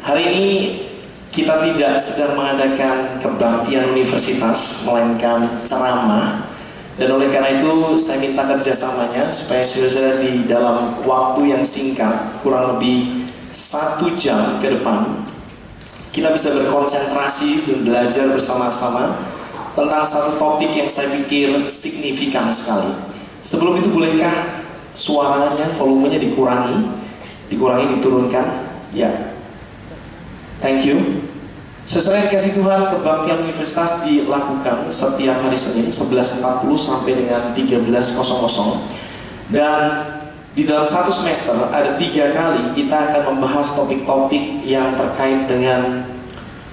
Hari ini kita tidak sedang mengadakan kebaktian universitas, melainkan ceramah. Dan oleh karena itu saya minta kerjasamanya supaya saudara-saudara di dalam waktu yang singkat, kurang lebih 1 jam ke depan, kita bisa berkonsentrasi dan belajar bersama-sama tentang satu topik yang saya pikir signifikan sekali. Sebelum itu bolehkah suaranya, volumenya dikurangi, diturunkan? Ya, thank you. Sesuai dikasih Tuhan, kebaktian universitas dilakukan setiap hari Senin 11.40 sampai dengan 13.00. Dan di dalam satu semester ada 3 kali kita akan membahas topik-topik yang terkait dengan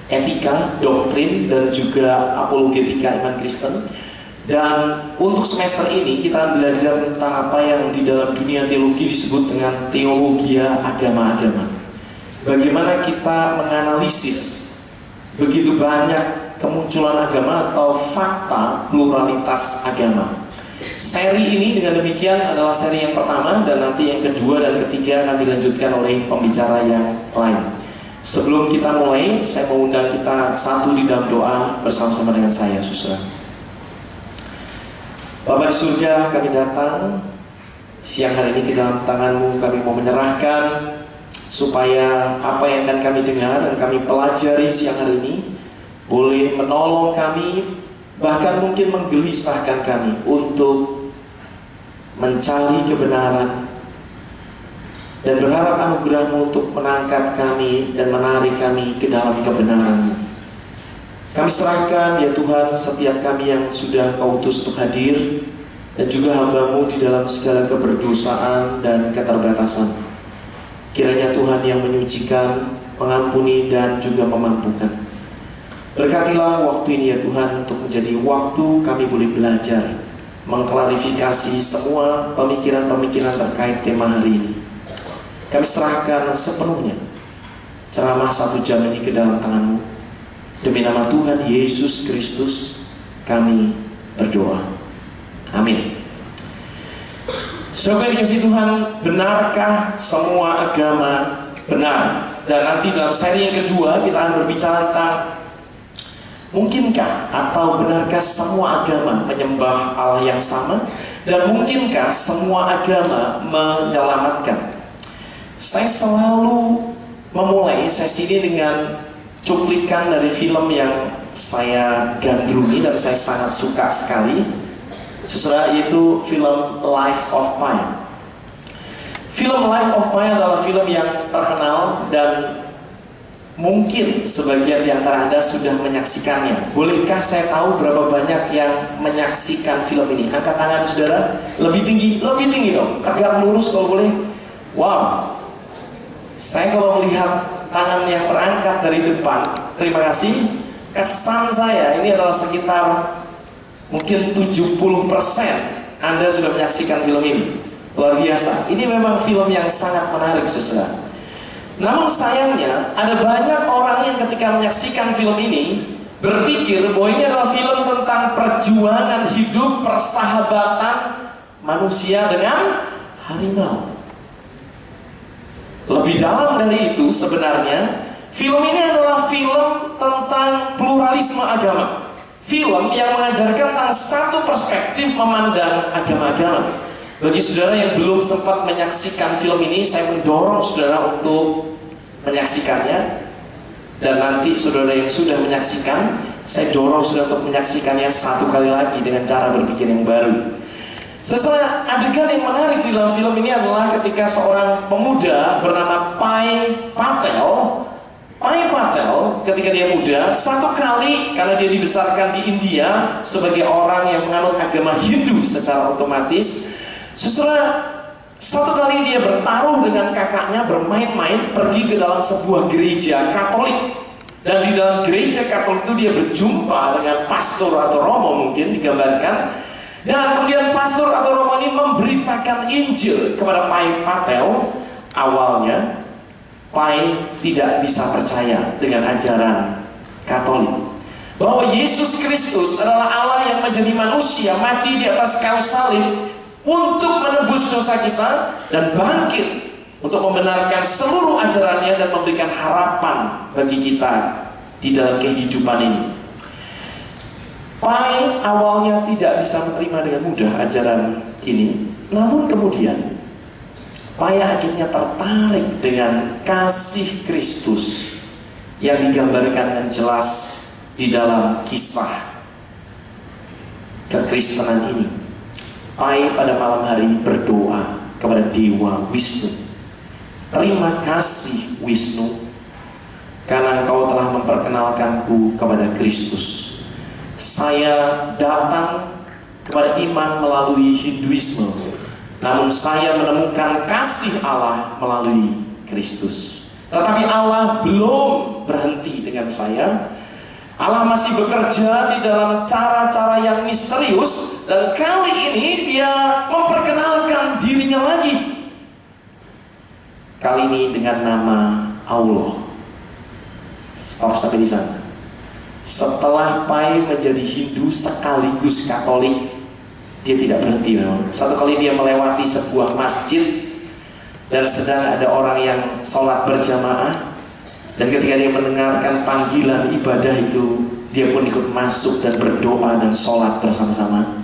etika, doktrin, dan juga apologetika iman Kristen. Dan untuk semester ini kita belajar tentang apa yang di dalam dunia teologi disebut dengan teologia agama-agama. Bagaimana kita menganalisis begitu banyak kemunculan agama atau fakta pluralitas agama. Seri ini dengan demikian adalah seri yang pertama, dan nanti yang kedua dan ketiga akan dilanjutkan oleh pembicara yang lain. Sebelum kita mulai, saya mau undang kita satu di dalam doa bersama-sama dengan saya, saudara. Bapa di surga, kami datang siang hari ini ke dalam tangan-Mu. Kami mau menyerahkan supaya apa yang akan kami dengar dan kami pelajari siang hari ini boleh menolong kami, bahkan mungkin menggelisahkan kami untuk mencari kebenaran dan berharap anugerah-Mu untuk menangkap kami dan menarik kami ke dalam kebenaran-Mu. Kami serahkan ya Tuhan setiap kami yang sudah Kau utus untuk hadir, dan juga hamba-Mu di dalam segala keberdosaan dan keterbatasan. Kiranya Tuhan yang menyucikan, mengampuni, dan juga memampukan. Berkatilah waktu ini ya Tuhan, untuk menjadi waktu kami boleh belajar, mengklarifikasi semua pemikiran-pemikiran terkait tema hari ini. Kami serahkan sepenuhnya ceramah 1 jam ini ke dalam tangan-Mu. Demi nama Tuhan Yesus Kristus kami berdoa. Amin. Saudara dikasih Tuhan, benarkah semua agama benar? Dan nanti dalam seri yang kedua kita akan berbicara tentang mungkinkah atau benarkah semua agama menyembah Allah yang sama, dan mungkinkah semua agama menyelamatkan. Saya selalu memulai sesi ini dengan cuplikan dari film yang saya gandrungi dan saya sangat suka sekali, saudara, yaitu film Life of Pi. Film Life of Pi adalah film yang terkenal dan mungkin sebagian di antara Anda sudah menyaksikannya. Bolehkah saya tahu berapa banyak yang menyaksikan film ini? Angkat tangan saudara. Lebih tinggi dong. Tegak lurus kalau boleh. Wow. Saya kalau melihat tangan yang terangkat dari depan, terima kasih. Kesan saya ini adalah sekitar mungkin 70% Anda sudah menyaksikan film ini. Luar biasa. Ini memang film yang sangat menarik, saudara. Namun sayangnya ada banyak orang yang ketika menyaksikan film ini berpikir bahwa ini adalah film tentang perjuangan hidup, persahabatan manusia dengan harimau. Lebih dalam dari itu sebenarnya, film ini adalah film tentang pluralisme agama. Film yang mengajarkan tentang satu perspektif memandang agama-agama. Bagi saudara yang belum sempat menyaksikan film ini, saya mendorong saudara untuk menyaksikannya. Dan nanti saudara yang sudah menyaksikan, saya dorong saudara untuk menyaksikannya 1 kali lagi dengan cara berpikir yang baru. Setelah adegan yang menarik di dalam film ini adalah ketika seorang pemuda bernama Pai Patel ketika dia muda, 1 kali karena dia dibesarkan di India sebagai orang yang menganut agama Hindu secara otomatis, setelah 1 kali dia bertaruh dengan kakaknya bermain-main pergi ke dalam sebuah gereja Katolik. Dan di dalam gereja Katolik itu dia berjumpa dengan pastor atau romo, mungkin digambarkan. Dan kemudian pastor atau romo ini memberitakan Injil kepada Pai Patel. Awalnya Pai tidak bisa percaya dengan ajaran Katolik, bahwa Yesus Kristus adalah Allah yang menjadi manusia, mati di atas kayu salib untuk menebus dosa kita dan bangkit untuk membenarkan seluruh ajarannya dan memberikan harapan bagi kita di dalam kehidupan ini. Pai awalnya tidak bisa menerima dengan mudah ajaran ini, namun kemudian Pai akhirnya tertarik dengan kasih Kristus yang digambarkan dengan jelas di dalam kisah kekristenan ini. Pai pada malam hari berdoa kepada Dewa Wisnu. Terima kasih Wisnu, karena Engkau telah memperkenalkanku kepada Kristus. Saya datang kepada iman melalui Hinduisme, namun saya menemukan kasih Allah melalui Kristus. Tetapi Allah belum berhenti dengan saya. Allah masih bekerja di dalam cara-cara yang misterius, dan kali ini Dia memperkenalkan dirinya lagi. Kali ini dengan nama Allah. Stop sampai di sana. Setelah Pai menjadi Hindu sekaligus Katolik, dia tidak berhenti memang. Satu kali dia melewati sebuah masjid dan sedang ada orang yang sholat berjamaah. Dan ketika dia mendengarkan panggilan ibadah itu, dia pun ikut masuk dan berdoa dan sholat bersama-sama.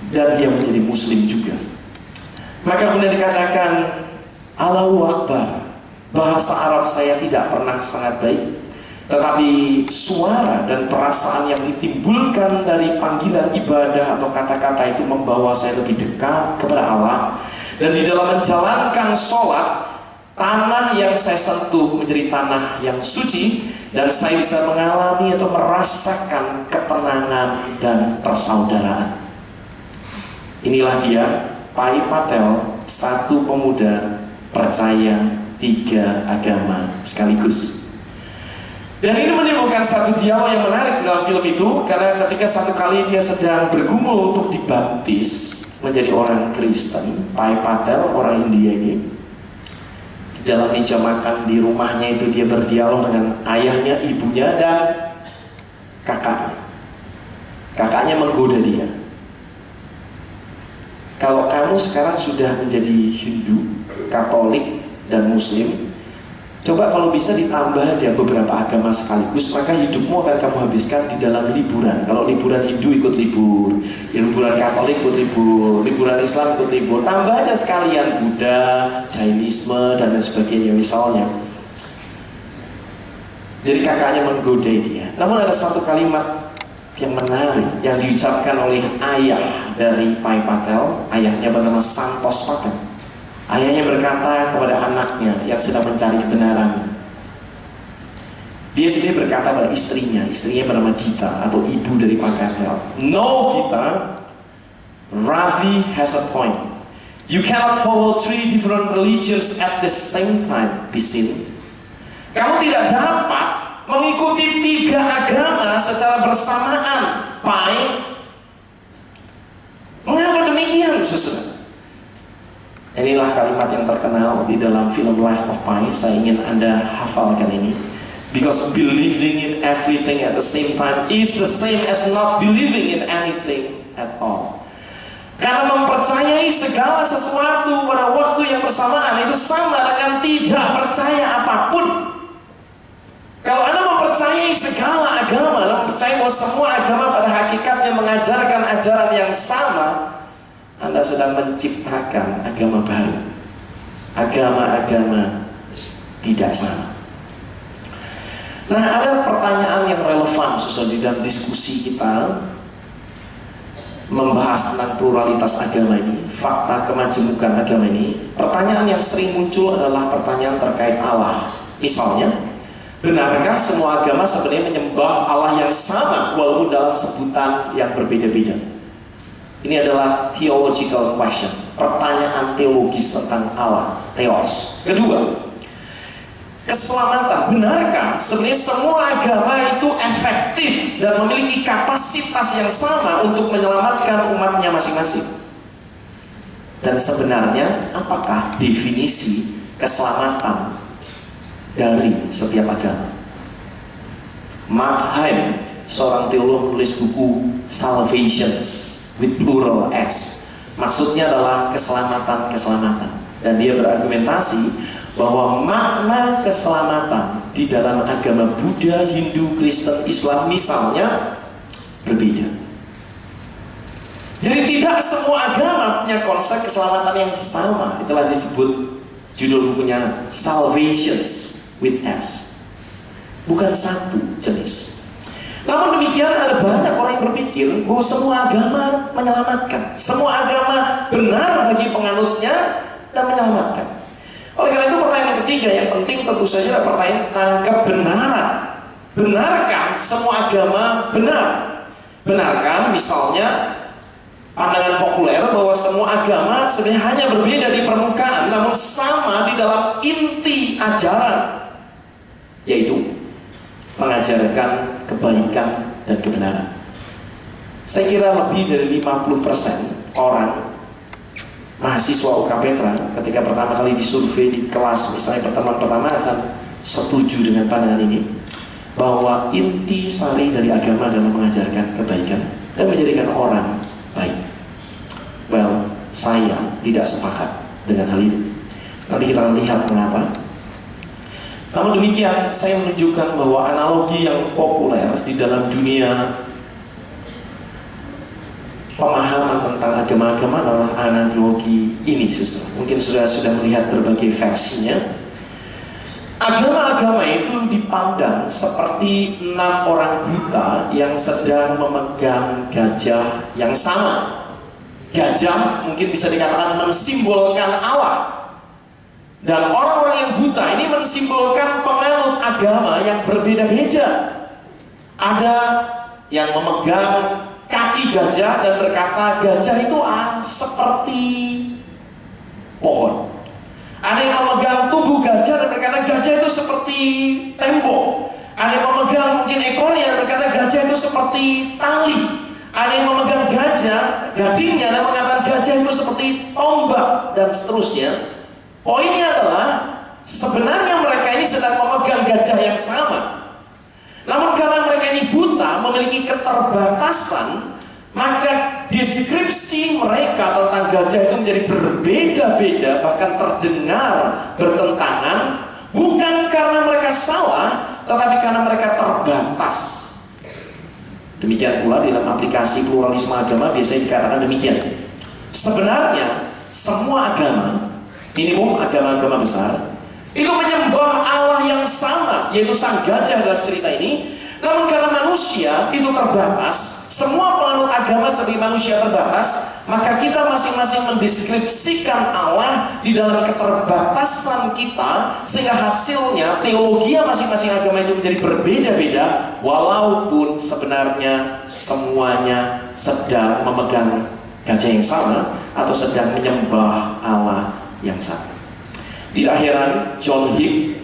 Dan dia menjadi Muslim juga. Maka kemudian dikatakan, Allahu Akbar. Bahasa Arab saya tidak pernah sangat baik, tetapi suara dan perasaan yang ditimbulkan dari panggilan ibadah atau kata-kata itu membawa saya lebih dekat kepada Allah. Dan di dalam menjalankan sholat, tanah yang saya sentuh menjadi tanah yang suci, dan saya bisa mengalami atau merasakan ketenangan dan persaudaraan. Inilah dia, Pai Patel, satu pemuda percaya 3 agama sekaligus. Dan ini menimbulkan satu dialog yang menarik dalam film itu, karena ketika satu kali dia sedang bergumul untuk dibaptis menjadi orang Kristen, Pai Patel, orang India ini, dalam meja makan di rumahnya itu dia berdialog dengan ayahnya, ibunya, dan kakaknya. Kakaknya menggoda dia. Kalau kamu sekarang sudah menjadi Hindu, Katolik, dan Muslim, coba kalau bisa ditambah aja beberapa agama sekaligus, maka hidupmu akan kamu habiskan di dalam liburan. Kalau liburan Hindu ikut libur, liburan Katolik ikut libur, liburan Islam ikut libur, tambah aja sekalian Buddha, Jainisme, dan lain sebagainya misalnya. Jadi kakaknya menggoda dia. Namun ada satu kalimat yang menarik yang diucapkan oleh ayah dari Pai Patel. Ayahnya bernama Santos Patel. Ayahnya berkata kepada anaknya yang sedang mencari kebenaran. Dia sendiri berkata pada istrinya bernama Gita atau ibu dari Pai Patel. No Gita, Ravi has a point. You cannot follow 3 different religions at the same time, Bisin. Kamu tidak dapat mengikuti 3 agama secara bersamaan, Pai. Mengapa demikian, saudara? Inilah kalimat yang terkenal di dalam film Life of Pai. Saya ingin Anda hafalkan ini. Because believing in everything at the same time is the same as not believing in anything at all. Karena mempercayai segala sesuatu pada waktu yang bersamaan itu sama dengan tidak percaya apapun. Kalau Anda mempercayai segala agama, Anda mempercayai bahwa semua agama pada hakikatnya mengajarkan ajaran yang sama, Anda sedang menciptakan agama baru. Agama-agama tidak sama. Nah, ada pertanyaan yang relevan susah di dalam diskusi kita membahas tentang pluralitas agama ini, fakta kemajemukan agama ini. Pertanyaan yang sering muncul adalah pertanyaan terkait Allah. Misalnya, benarkah semua agama sebenarnya menyembah Allah yang sama walaupun dalam sebutan yang berbeda-beda? Ini adalah theological question, pertanyaan teologis tentang Allah, theos. Kedua, keselamatan. Benarkah sebenarnya semua agama itu efektif dan memiliki kapasitas yang sama untuk menyelamatkan umatnya masing-masing? Dan sebenarnya apakah definisi keselamatan dari setiap agama? Mark Haim, seorang teolog, menulis buku Salvations with plural S. Maksudnya adalah keselamatan-keselamatan. Dan dia berargumentasi bahwa makna keselamatan di dalam agama Buddha, Hindu, Kristen, Islam misalnya berbeda. Jadi tidak semua agama punya konsep keselamatan yang sama. Itulah disebut judul bukunya Salvations with S. Bukan satu jenis. Namun demikian ada banyak orang yang berpikir bahwa semua agama menyelamatkan. Semua agama benar bagi penganutnya dan menyelamatkan. Oleh karena itu pertanyaan ketiga yang penting tentu saja adalah pertanyaan tentang kebenaran. Benarkah semua agama benar? Benarkah misalnya pandangan populer bahwa semua agama sebenarnya hanya berbeda di permukaan namun sama di dalam inti ajaran, yaitu mengajarkan kebaikan dan kebenaran. Saya kira lebih dari 50% orang mahasiswa UKPetra ketika pertama kali disurvei di kelas misalnya pertemuan pertama akan setuju dengan pandangan ini, bahwa inti sari dari agama adalah mengajarkan kebaikan dan menjadikan orang baik. Well, saya tidak sepakat dengan hal itu. Nanti kita lihat mengapa. Namun demikian, saya menunjukkan bahwa analogi yang populer di dalam dunia pemahaman tentang agama-agama adalah analogi ini, saudara. Mungkin sudah melihat berbagai versinya. Agama-agama itu dipandang seperti 6 orang buta yang sedang memegang gajah yang sama. Gajah mungkin bisa dikatakan mensimbolkan Allah. Dan orang-orang yang buta ini mensimbolkan penganut agama yang berbeda-beda. Ada yang memegang kaki gajah dan berkata gajah itu seperti pohon. Ada yang memegang tubuh gajah dan berkata gajah itu seperti tembok. Ada yang memegang mungkin ekornya dan berkata gajah itu seperti tali. Ada yang memegang gajah, gadingnya dan mengatakan gajah itu seperti tombak dan seterusnya. Poinnya adalah sebenarnya mereka ini sedang memegang gajah yang sama. Namun karena mereka ini buta, memiliki keterbatasan, maka deskripsi mereka tentang gajah itu menjadi berbeda-beda, bahkan terdengar bertentangan, bukan karena mereka salah, tetapi karena mereka terbatas. Demikian pula dalam aplikasi pluralisme agama biasanya dikatakan demikian. Sebenarnya semua agama, minimum agama-agama besar, itu menyembah Allah yang sama, yaitu sang gajah dalam cerita ini. Namun karena manusia itu terbatas, semua penganut agama sebagai manusia terbatas, maka kita masing-masing mendeskripsikan Allah di dalam keterbatasan kita, sehingga hasilnya teologi masing-masing agama itu menjadi berbeda-beda, walaupun sebenarnya semuanya sedang memegang gajah yang sama atau sedang menyembah Allah yang sama. Tidak heran John Hick,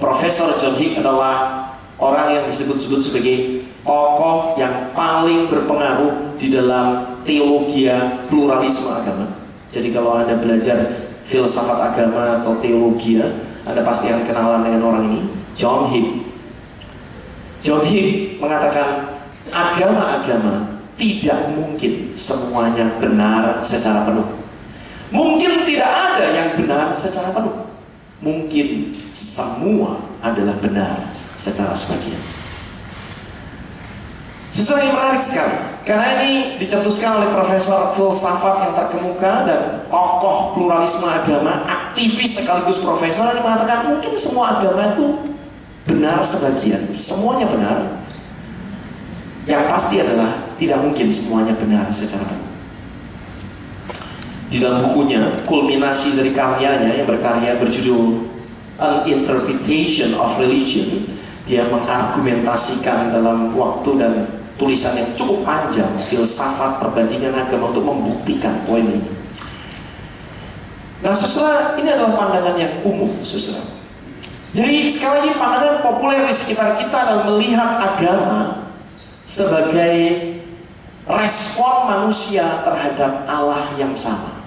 Profesor John Hick adalah orang yang disebut-sebut sebagai tokoh yang paling berpengaruh di dalam teologi pluralisme agama. Jadi kalau Anda belajar filsafat agama atau teologi, Anda pasti akan kenalan dengan orang ini, John Hick. John Hick mengatakan agama-agama tidak mungkin semuanya benar secara penuh. Mungkin tidak ada yang benar secara penuh. Mungkin semua adalah benar secara sebagian. Sesuatu yang menarik sekali, karena ini dicetuskan oleh profesor filsafat yang terkemuka dan tokoh pluralisme agama, aktivis sekaligus profesor, yang mengatakan mungkin semua agama itu benar sebagian, semuanya benar. Yang pasti adalah tidak mungkin semuanya benar secara penuh. Di dalam bukunya, kulminasi dari karyanya yang berjudul An Interpretation of Religion, dia mengargumentasikan dalam waktu dan tulisan yang cukup panjang filsafat perbandingan agama untuk membuktikan poin ini. Nah, saudara, ini adalah pandangan yang umum, saudara. Jadi sekali lagi pandangan populer di sekitar kita adalah melihat agama sebagai respon manusia terhadap Allah yang sama,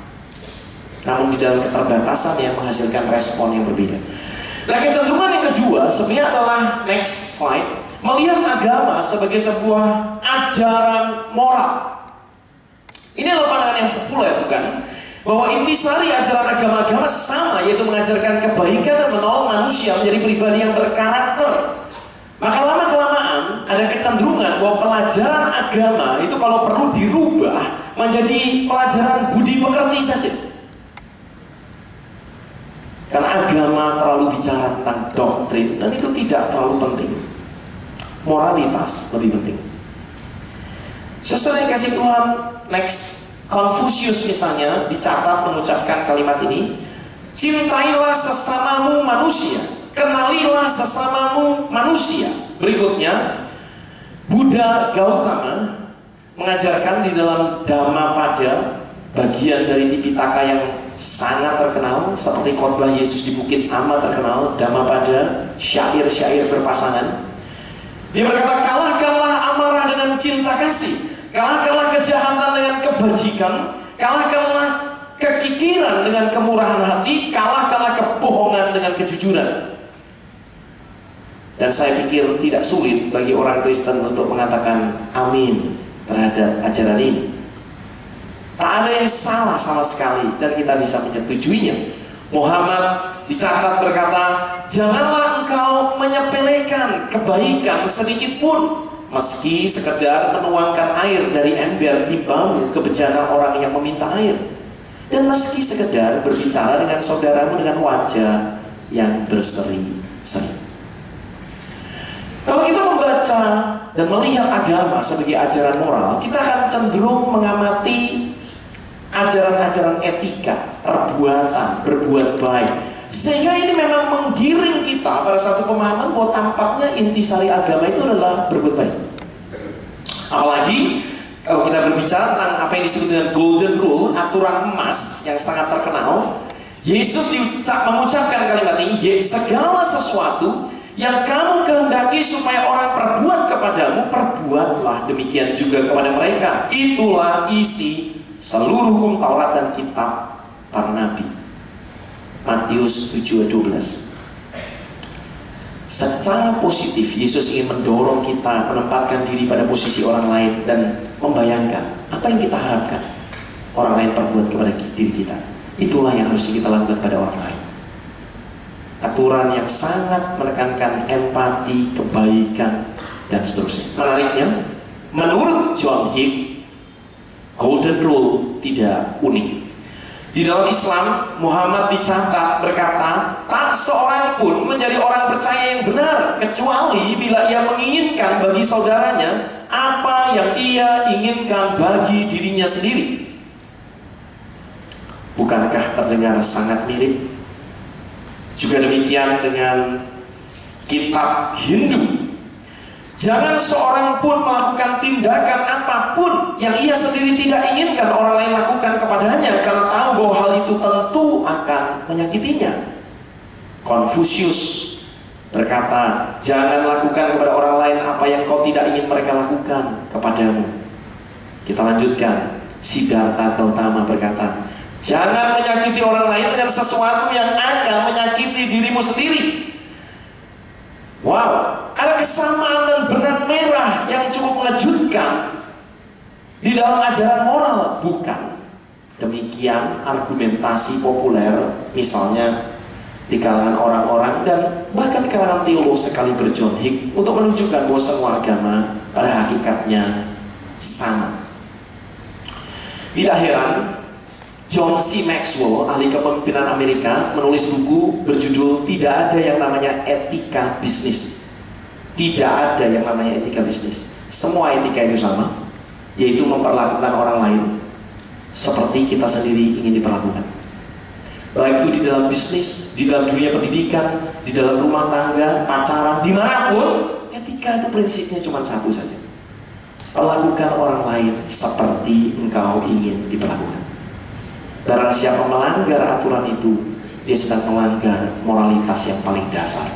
namun di dalam keterbatasan yang menghasilkan respon yang berbeda. Nah, kecenderungan yang kedua sebenarnya adalah next slide, melihat agama sebagai sebuah ajaran moral. Ini adalah pandangan yang populer, bukan? bahwa intisari ajaran agama-agama sama, yaitu mengajarkan kebaikan dan menolong manusia menjadi pribadi yang berkarakter. Maka lama-kelamaan ada kecenderungan bahwa pelajaran agama itu kalau perlu dirubah menjadi pelajaran budi pekerti saja. Karena agama terlalu bicara tentang doktrin, dan itu tidak terlalu penting. Moralitas lebih penting. Sesuai yang kasih Tuhan, next, Confucius misalnya dicatat mengucapkan kalimat ini, cintailah sesamamu manusia, kenalilah sesamamu manusia. Berikutnya, Buddha Gautama mengajarkan di dalam Dhammapada, bagian dari Tipitaka yang sangat terkenal, seperti khotbah Yesus di Bukit amat terkenal, Dhammapada, syair-syair berpasangan. Dia berkata, kalahkanlah amarah dengan cinta kasih, kalahkanlah kejahatan dengan kebajikan, kalahkanlah kekikiran dengan kemurahan hati, kalahkanlah kebohongan dengan kejujuran. Dan saya pikir tidak sulit bagi orang Kristen untuk mengatakan amin terhadap ajaran ini. Tak ada yang salah sama sekali dan kita bisa menyetujuinya. Muhammad dicatat berkata, janganlah engkau menyepelekan kebaikan sedikit pun, meski sekedar menuangkan air dari ember di bau ke bejana orang yang meminta air, dan meski sekedar berbicara dengan saudaramu dengan wajah yang berseri-seri. Kalau kita membaca dan melihat agama sebagai ajaran moral, kita akan cenderung mengamati ajaran-ajaran etika, perbuatan, berbuat baik, sehingga ini memang menggiring kita pada satu pemahaman bahwa tampaknya intisari agama itu adalah berbuat baik. Apalagi kalau kita berbicara tentang apa yang disebut dengan golden rule, aturan emas yang sangat terkenal, Yesus mengucapkan kalimat ini, segala sesuatu yang kamu kehendaki supaya orang perbuat kepadamu, perbuatlah demikian juga kepada mereka. Itulah isi seluruh hukum Taurat dan kitab para nabi. Matius 7:12. Secara positif Yesus ingin mendorong kita menempatkan diri pada posisi orang lain dan membayangkan apa yang kita harapkan orang lain perbuat kepada diri kita. Itulah yang harus kita lakukan pada orang lain. Aturan yang sangat menekankan empati, kebaikan, dan seterusnya. Menariknya, menurut John Hick, golden rule tidak unik. Di dalam Islam, Muhammad dicatat berkata, tak seorang pun menjadi orang percaya yang benar, kecuali bila ia menginginkan bagi saudaranya apa yang ia inginkan bagi dirinya sendiri. Bukankah terdengar sangat mirip? Juga demikian dengan kitab Hindu. Jangan seorang pun melakukan tindakan apapun yang ia sendiri tidak inginkan orang lain lakukan kepadanya, karena tahu bahwa hal itu tentu akan menyakitinya. Confucius berkata, jangan lakukan kepada orang lain apa yang kau tidak ingin mereka lakukan kepadamu. Kita lanjutkan. Siddhartha Gautama berkata, jangan menyakiti orang lain dengan sesuatu yang akan menyakiti dirimu sendiri. Wow, ada kesamaan dan benang merah yang cukup mengejutkan di dalam ajaran moral. Bukan demikian argumentasi populer, misalnya di kalangan orang-orang dan bahkan di kalangan teolog sekaliber John Hick, untuk menunjukkan bahwa semua agama pada hakikatnya sama. Tidak heran John C. Maxwell, ahli kepemimpinan Amerika, menulis buku berjudul Tidak Ada Yang Namanya Etika Bisnis. Tidak ada yang namanya etika bisnis. Semua etika itu sama, yaitu memperlakukan orang lain seperti kita sendiri ingin diperlakukan. Baik itu di dalam bisnis, di dalam dunia pendidikan, di dalam rumah tangga, pacaran, dimanapun, etika itu prinsipnya cuma satu saja. Perlakukan orang lain seperti engkau ingin diperlakukan. Barang siapa melanggar aturan itu, dia sedang melanggar moralitas yang paling dasar.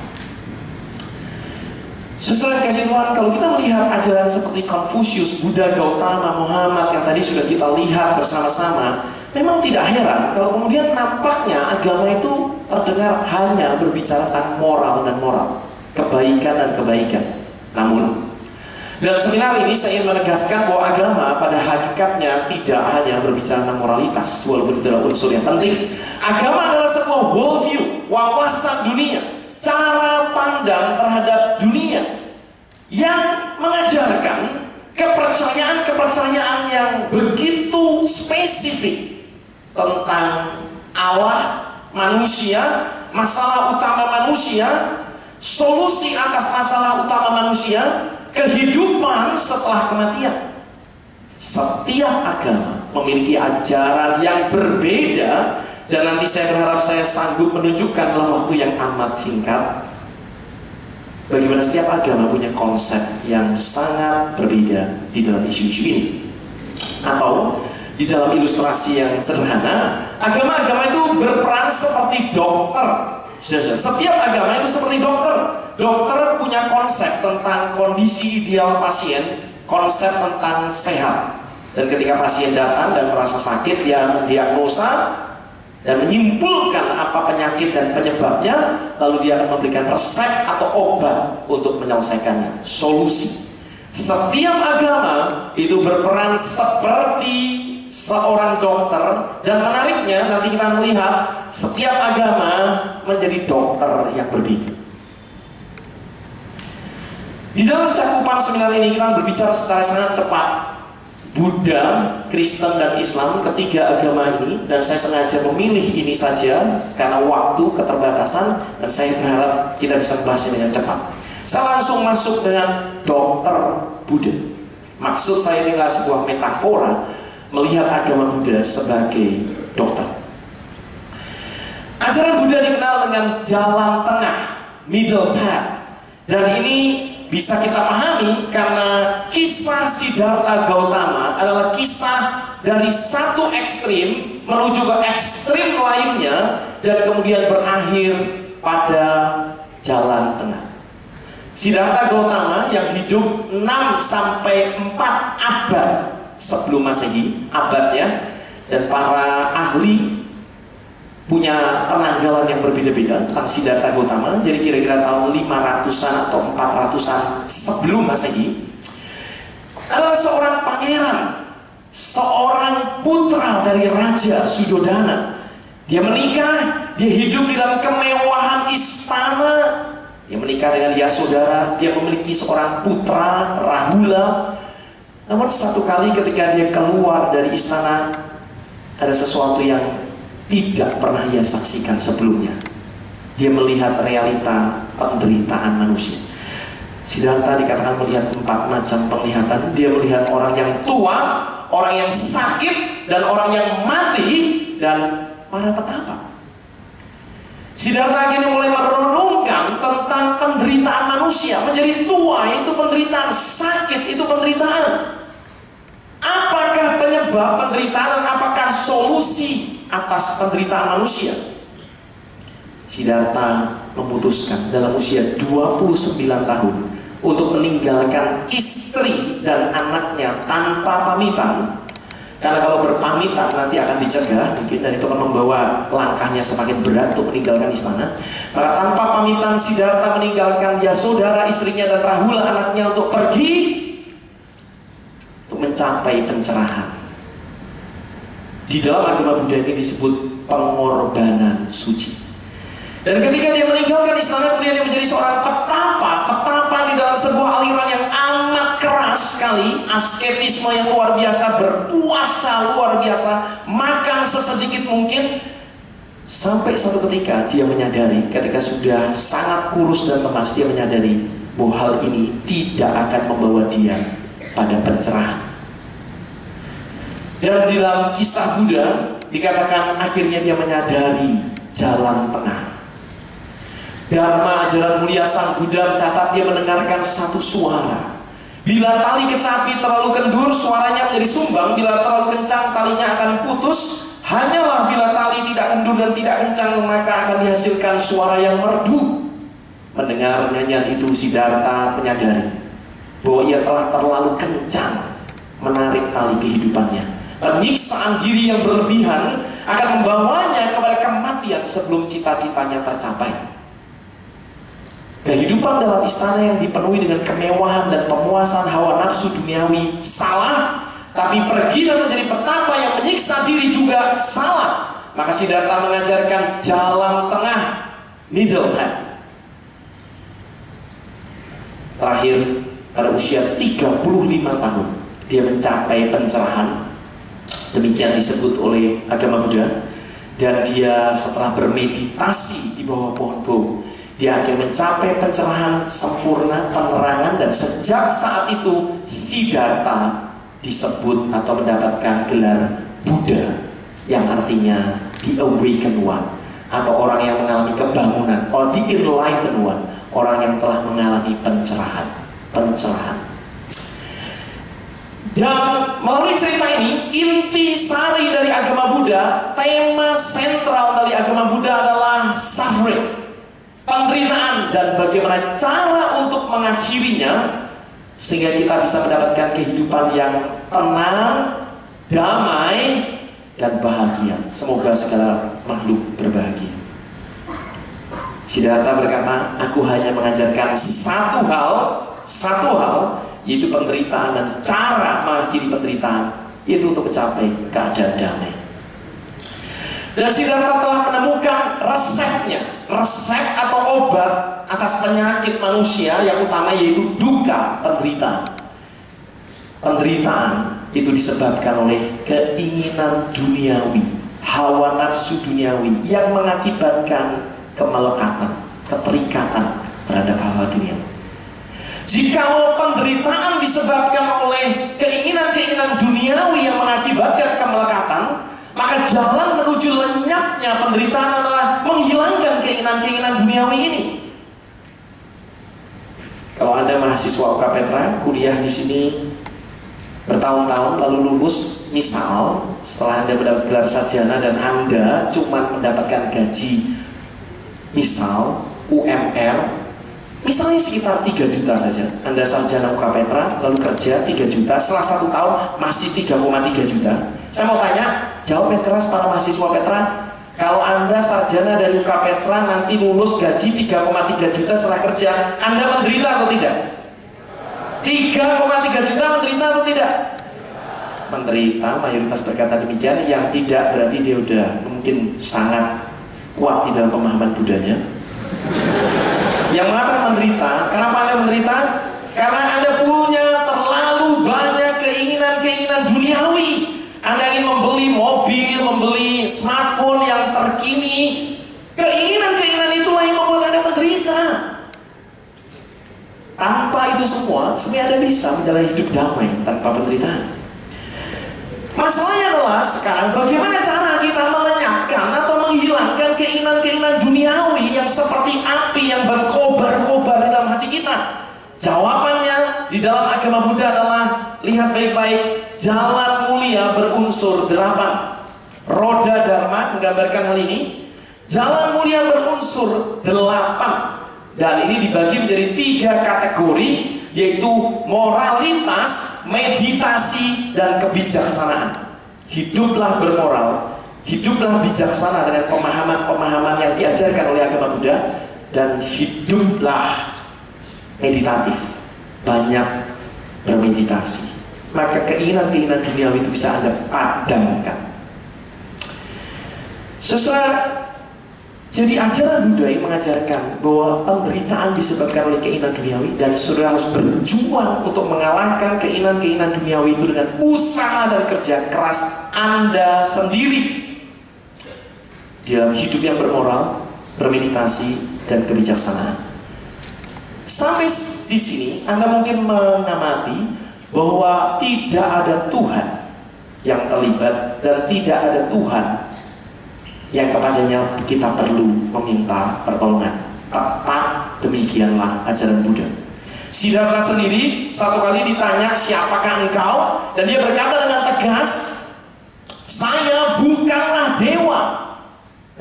Saudara kasih Tuhan, kalau kita melihat ajaran seperti Confucius, Buddha Gautama, Muhammad yang tadi sudah kita lihat bersama-sama, memang tidak heran kalau kemudian nampaknya agama itu terdengar hanya berbicara tentang moral dan moral, kebaikan dan kebaikan. Namun, Dalam seminar ini saya ingin menegaskan bahwa agama pada hakikatnya tidak hanya berbicara tentang moralitas, walaupun itu adalah unsur yang penting. Agama adalah sebuah worldview, wawasan dunia, cara pandang terhadap dunia yang mengajarkan kepercayaan-kepercayaan yang begitu spesifik tentang Allah, manusia, masalah utama manusia, solusi atas masalah utama manusia, kehidupan setelah kematian. Setiap agama memiliki ajaran yang berbeda, dan nanti saya berharap saya sanggup menunjukkan dalam waktu yang amat singkat bagaimana setiap agama punya konsep yang sangat berbeda di dalam isu-isu ini. Atau di dalam ilustrasi yang sederhana, agama-agama itu berperan seperti dokter. Setiap agama itu seperti dokter. Dokter punya konsep tentang kondisi ideal pasien, konsep tentang sehat. Dan ketika pasien datang dan merasa sakit, dia mendiagnosa dan menyimpulkan apa penyakit dan penyebabnya, lalu dia akan memberikan resep atau obat untuk menyelesaikannya, solusi. Setiap agama itu berperan seperti seorang dokter, dan menariknya nanti kita melihat setiap agama menjadi dokter yang berbeda. Di dalam cakupan seminar ini kita berbicara secara sangat cepat Buddha, Kristen, dan Islam, ketiga agama ini, dan saya sengaja memilih ini saja karena waktu keterbatasan, dan saya berharap kita bisa membahasnya dengan cepat. Saya langsung masuk dengan dokter Buddha. Maksud saya ini adalah sebuah metafora melihat agama Buddha sebagai dokter. Ajaran Buddha dikenal dengan jalan tengah, middle path, dan ini bisa kita pahami karena kisah Siddhartha Gautama adalah kisah dari satu ekstrim menuju ke ekstrim lainnya, dan kemudian berakhir pada jalan tengah. Siddhartha Gautama yang hidup 6-4 abad sebelum Masehi, abadnya, dan para ahli punya penanggalan yang berbeda-beda tentang Siddhartha Gautama. Jadi kira-kira tahun 500-an atau 400-an sebelum Masehi, adalah seorang pangeran, seorang putra dari Raja Suddhodana. Dia menikah, dia hidup di dalam kemewahan istana, dia menikah dengan Yasodhara, dia memiliki seorang putra, Rahula. Namun satu kali ketika dia keluar dari istana, ada sesuatu yang tidak pernah ia saksikan sebelumnya. Dia melihat realita penderitaan manusia. Siddhartha dikatakan melihat 4 macam penglihatan. Dia melihat orang yang tua, orang yang sakit, dan orang yang mati, dan para petapa. Siddhartha akhirnya mulai merenungkan tentang penderitaan manusia. Menjadi tua itu penderitaan, sakit itu penderitaan. Apakah penyebab penderitaan dan apakah solusi atas penderitaan manusia? Siddhartha memutuskan dalam usia 29 tahun untuk meninggalkan istri dan anaknya tanpa pamitan, karena kalau berpamitan nanti akan dicegah mungkin, dan itu akan membawa langkahnya semakin berat untuk meninggalkan istana. Maka tanpa pamitan Siddhartha meninggalkan Yasodhara istrinya dan Rahula anaknya untuk pergi untuk mencapai pencerahan. Di dalam agama Buddha ini disebut pengorbanan suci. Dan ketika dia meninggalkan istana, kemudian dia menjadi seorang petapa. Petapa di dalam sebuah aliran yang amat keras sekali, asketisme yang luar biasa, berpuasa luar biasa, makan sesedikit mungkin. Sampai satu ketika dia menyadari, ketika sudah sangat kurus dan lemas, dia menyadari bahwa hal ini tidak akan membawa dia pada pencerahan. Dan di dalam kisah Buddha dikatakan akhirnya dia menyadari jalan tengah. Dharma ajaran mulia sang Buddha mencatat dia mendengarkan satu suara. Bila tali kecapi terlalu kendur, suaranya menjadi sumbang. Bila terlalu kencang, talinya akan putus. Hanyalah bila tali tidak kendur dan tidak kencang, maka akan dihasilkan suara yang merdu. Mendengar nyanyian itu, Siddhartha menyadari bahwa ia telah terlalu kencang menarik tali kehidupannya. Penyiksaan diri yang berlebihan akan membawanya kepada kematian sebelum cita-citanya tercapai. Kehidupan kehidupan dalam istana yang dipenuhi dengan kemewahan dan pemuasan hawa nafsu duniawi salah, tapi pergi dan menjadi petapa yang menyiksa diri juga salah. Maka Siddhartha mengajarkan jalan tengah, middle path. Terakhir, pada usia 35 tahun dia mencapai pencerahan. Demikian disebut oleh agama Buddha. Dan dia setelah bermeditasi di bawah pohon, dia akan mencapai pencerahan sempurna, penerangan. Dan sejak saat itu Siddhartha disebut atau mendapatkan gelar Buddha, yang artinya the awakened one, atau orang yang mengalami kebangunan, or the enlightened one, orang yang telah mengalami pencerahan. Dan melalui cerita ini, inti sari dari agama Buddha, tema sentral dari agama Buddha adalah suffering, penderitaan, dan bagaimana cara untuk mengakhirinya sehingga kita bisa mendapatkan kehidupan yang tenang, damai, dan bahagia. Semoga segala makhluk berbahagia. Siddhartha berkata, aku hanya mengajarkan satu hal, yaitu penderitaan, dan cara mengakhiri penderitaan itu untuk mencapai keadaan damai. Dan Siddhartha telah menemukan resep atau obat atas penyakit manusia yang utama, yaitu duka, penderitaan. Penderitaan itu disebabkan oleh keinginan duniawi, hawa nafsu duniawi yang mengakibatkan kemelekatan, keterikatan terhadap hal-hal duniawi. Jikalau penderitaan disebabkan oleh keinginan-keinginan duniawi yang mengakibatkan kemelekatan, maka jalan menuju lenyapnya penderitaan adalah menghilangkan keinginan-keinginan duniawi ini. Kalau Anda mahasiswa UKPetra, kuliah di sini bertahun-tahun lalu lulus, misal setelah Anda mendapat gelar sarjana dan Anda cuma mendapatkan gaji misal UMR misalnya sekitar 3 juta saja. Anda sarjana UKPetra lalu kerja 3 juta, setelah 1 tahun masih 3,3 juta. Saya mau tanya, jawab yang keras para mahasiswa Petra, kalau Anda sarjana dari UKPetra nanti lulus gaji 3,3 juta setelah kerja, Anda menderita atau tidak? 3,3 juta menderita atau tidak? Menderita, mayoritas berkata demikian. Yang tidak berarti dia udah mungkin sangat kuat di dalam pemahaman Buddhanya. Yang mengatakan menderita, kenapa Anda menderita? Karena Anda punya terlalu banyak keinginan-keinginan duniawi. Anda ingin membeli mobil, membeli smartphone yang terkini. Keinginan-keinginan itulah yang membuat Anda menderita. Tanpa itu semua, sebenarnya Anda bisa menjalani hidup damai tanpa penderitaan. Masalahnya adalah sekarang bagaimana cara kita melenyapkan atau menghilangkan keinginan-keinginan duniawi yang seperti api yang berkobar-kobar di dalam hati kita. Jawabannya di dalam agama Buddha adalah, lihat baik-baik, jalan mulia berunsur 8. Roda Dharma menggambarkan hal ini. Jalan mulia berunsur 8. Dan ini dibagi menjadi 3 kategori, yaitu moralitas, meditasi, dan kebijaksanaan. Hiduplah bermoral, hiduplah bijaksana dengan pemahaman-pemahaman yang diajarkan oleh agama Buddha, dan hiduplah meditatif, banyak bermeditasi. Maka keinginan-keinginan duniawi itu bisa Anda padamkan. Jadi ajaran Buddha yang mengajarkan bahwa penderitaan disebabkan oleh keinginan duniawi, dan saudara harus berjuang untuk mengalahkan keinginan-keinginan duniawi itu dengan usaha dan kerja keras Anda sendiri dalam hidup yang bermoral, bermeditasi, dan kebijaksanaan. Sampai di sini Anda mungkin mengamati bahwa tidak ada Tuhan yang terlibat dan tidak ada Tuhan yang kepadanya kita perlu meminta pertolongan. Tepat demikianlah ajaran Buddha. Siddhartha sendiri satu kali ditanya, siapakah engkau? Dan dia berkata dengan tegas, saya bukanlah dewa.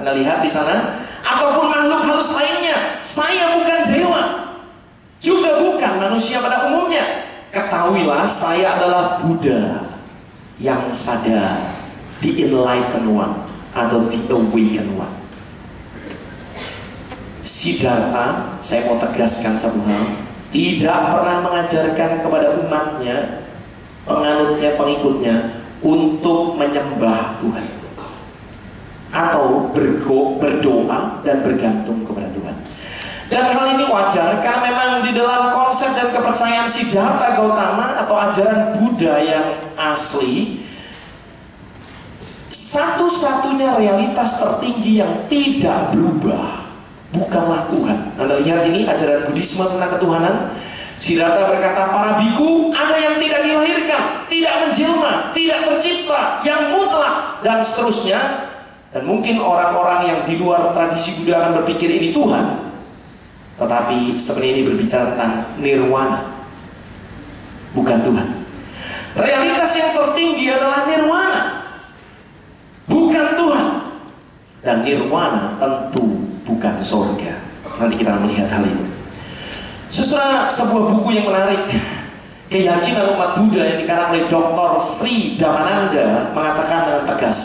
Anda lihat di sana, ataupun makhluk halus lainnya, saya bukan dewa, juga bukan manusia pada umumnya. Ketahuilah, saya adalah Buddha yang sadar, the enlightened one, atau the awakened one. Siddhartha, saya mau tegaskan satu hal, tidak pernah mengajarkan kepada umatnya, penganutnya, pengikutnya untuk menyembah Tuhan atau berdoa dan bergantung kepada Tuhan. Dan hal ini wajar karena memang di dalam konsep dan kepercayaan Siddhartha Gautama atau ajaran Buddha yang asli, satu-satunya realitas tertinggi yang tidak berubah bukanlah Tuhan. Anda lihat ini ajaran Buddhisme tentang ketuhanan. Siddhartha berkata, para biku ada yang tidak dilahirkan, tidak menjelma, tidak tercipta, yang mutlak, dan seterusnya. Dan mungkin orang-orang yang di luar tradisi Buddha akan berpikir ini Tuhan. Tetapi sebenarnya ini berbicara tentang nirwana, bukan Tuhan. Realitas yang tertinggi adalah nirwana, bukan Tuhan. Dan nirwana tentu bukan surga. Nanti kita akan melihat hal itu. Saudara, sebuah buku yang menarik, Keyakinan Umat Buddha, yang dikarang oleh Dr. Sri Dhamananda, mengatakan dengan tegas,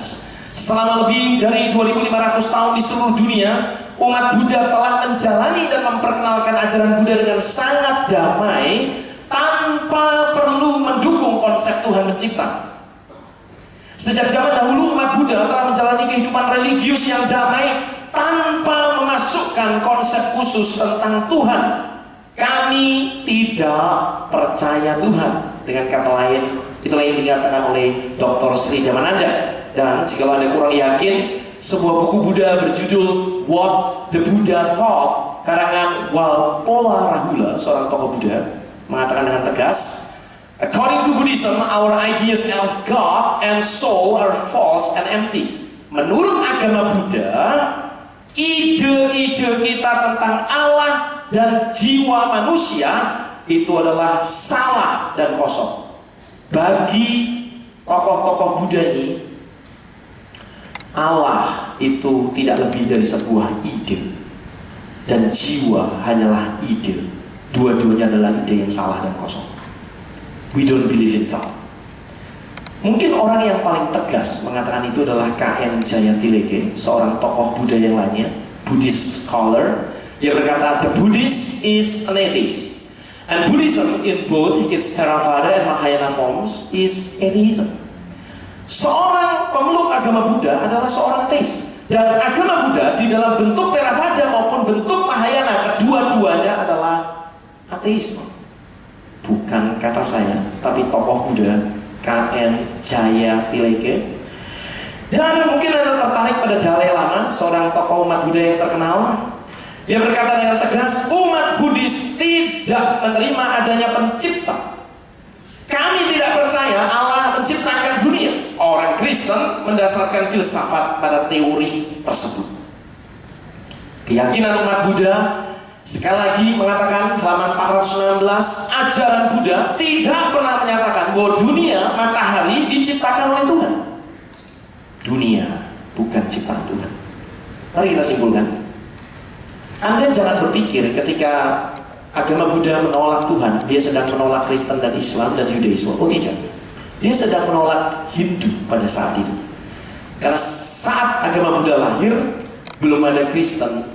selama lebih dari 2500 tahun di seluruh dunia, umat Buddha telah menjalani dan memperkenalkan ajaran Buddha dengan sangat damai, tanpa perlu mendukung konsep Tuhan mencipta. Sejak zaman dahulu umat Buddha telah menjalani kehidupan religius yang damai tanpa memasukkan konsep khusus tentang Tuhan. Kami tidak percaya Tuhan. Dengan kata lain, itulah yang dikatakan oleh Dr. Sri Dhamananda. Dan jika Anda kurang yakin, sebuah buku Buddha berjudul What the Buddha Taught, karangan Walpola Rahula, seorang tokoh Buddha, mengatakan dengan tegas, according to Buddhism, our ideas of God and soul are false and empty. Menurut agama Buddha, ide-ide kita tentang Allah dan jiwa manusia itu adalah salah dan kosong. Bagi tokoh-tokoh Buddha ini, Allah itu tidak lebih dari sebuah ide, dan jiwa hanyalah ide. Dua-duanya adalah ide yang salah dan kosong. We don't believe in God. Mungkin orang yang paling tegas mengatakan itu adalah K.N. Jayatileke, seorang tokoh Buddha yang lainnya, Buddhist scholar. Dia berkata, the Buddhist is an atheist, and Buddhism in both its Theravada and Mahayana forms is atheism. Seorang pemeluk agama Buddha adalah seorang ateis, dan agama Buddha di dalam bentuk Theravada maupun bentuk Mahayana, kedua-duanya adalah ateisme. Bukan kata saya, tapi tokoh Buddha K.N. Jayatileke. Dan mungkin Anda tertarik pada Dalai Lama, seorang tokoh umat Buddha yang terkenal. Dia berkata dengan tegas, umat Buddhis tidak menerima adanya pencipta. Kami tidak percaya Allah menciptakan dunia. Orang Kristen mendasarkan filsafat pada teori tersebut. Keyakinan umat Buddha, sekali lagi mengatakan halaman 419, ajaran Buddha tidak pernah menyatakan bahwa dunia, matahari diciptakan oleh Tuhan. Dunia bukan ciptaan Tuhan. Mari kita simpulkan. Anda jangan berpikir ketika agama Buddha menolak Tuhan, dia sedang menolak Kristen dan Islam dan Yudaisme. Oh tidak. Dia sedang menolak Hindu pada saat itu. Karena saat agama Buddha lahir, belum ada Kristen.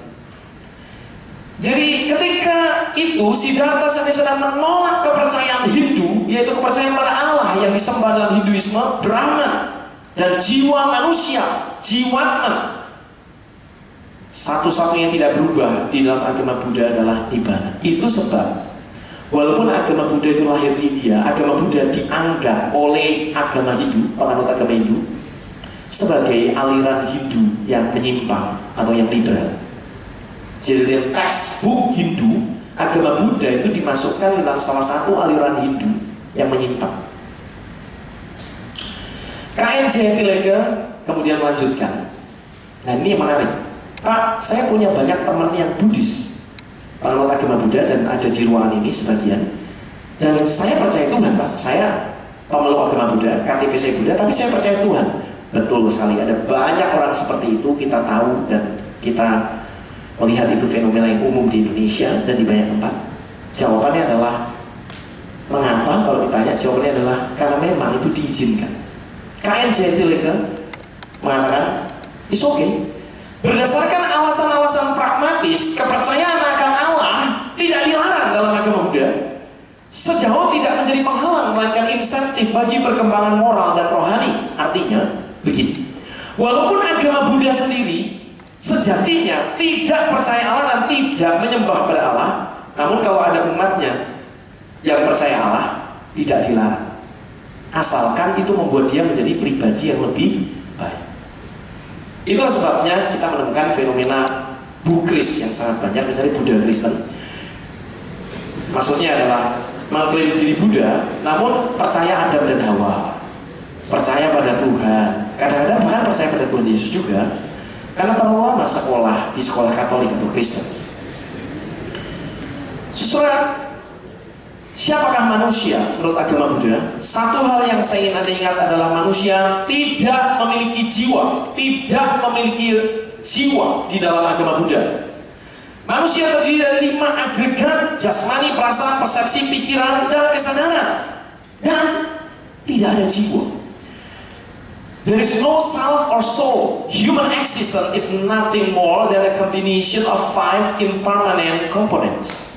Jadi ketika itu Siddhartha sedang menolak kepercayaan Hindu, yaitu kepercayaan pada Allah yang disembah dalam Hinduisme, Brahman, dan jiwa manusia, jiwatman. Satu-satunya yang tidak berubah di dalam agama Buddha adalah nibbana. Itu sebab walaupun agama Buddha itu lahir di India, agama Buddha dianggap oleh agama Hindu, penganut agama Hindu, sebagai aliran Hindu yang menyimpang atau yang liberal. Jadi dalam textbook Hindu, agama Buddha itu dimasukkan dalam salah satu aliran Hindu yang menyimpang. K.N. Jayatileke kemudian melanjutkan. Nah ini yang menarik. Pak, saya punya banyak teman yang Buddhis, penganut agama Buddha, dan ada di ruangan ini sebagian. Dan saya percaya Tuhan, Pak. Saya pemeluk agama Buddha, KTP saya Buddha, tapi saya percaya Tuhan. Betul sekali, ada banyak orang seperti itu, kita tahu dan kita melihat itu fenomena yang umum di Indonesia dan di banyak tempat. Jawabannya adalah mengapa? Kalau ditanya, jawabannya adalah karena memang itu diizinkan. K.N. Jayatileke mengatakan, it's okay. Berdasarkan alasan-alasan pragmatis, kepercayaan akan Allah tidak dilarang dalam agama Buddha, sejauh tidak menjadi penghalang melainkan insentif bagi perkembangan moral dan rohani. Artinya begini, walaupun agama Buddha sendiri sejatinya tidak percaya Allah dan tidak menyembah pada Allah, namun kalau ada umatnya yang percaya Allah, tidak dilarang, asalkan itu membuat dia menjadi pribadi yang lebih baik. Itulah sebabnya kita menemukan fenomena Bukris yang sangat banyak, misalnya Buddha Kristen. Maksudnya adalah mengklaim diri Buddha, namun percaya Adam dan Hawa, percaya pada Tuhan, kadang-kadang bahkan percaya pada Tuhan Yesus juga, karena terlalu lama sekolah di sekolah Katolik atau Kristen. Saudara, siapakah manusia menurut agama Buddha? Satu hal yang saya ingin Anda ingat adalah manusia tidak memiliki jiwa, tidak memiliki jiwa di dalam agama Buddha. Manusia terdiri dari 5 agregat: jasmani, perasaan, persepsi, pikiran, dan kesadaran, dan tidak ada jiwa. There is no self or soul. Human existence is nothing more than a combination of 5 impermanent components.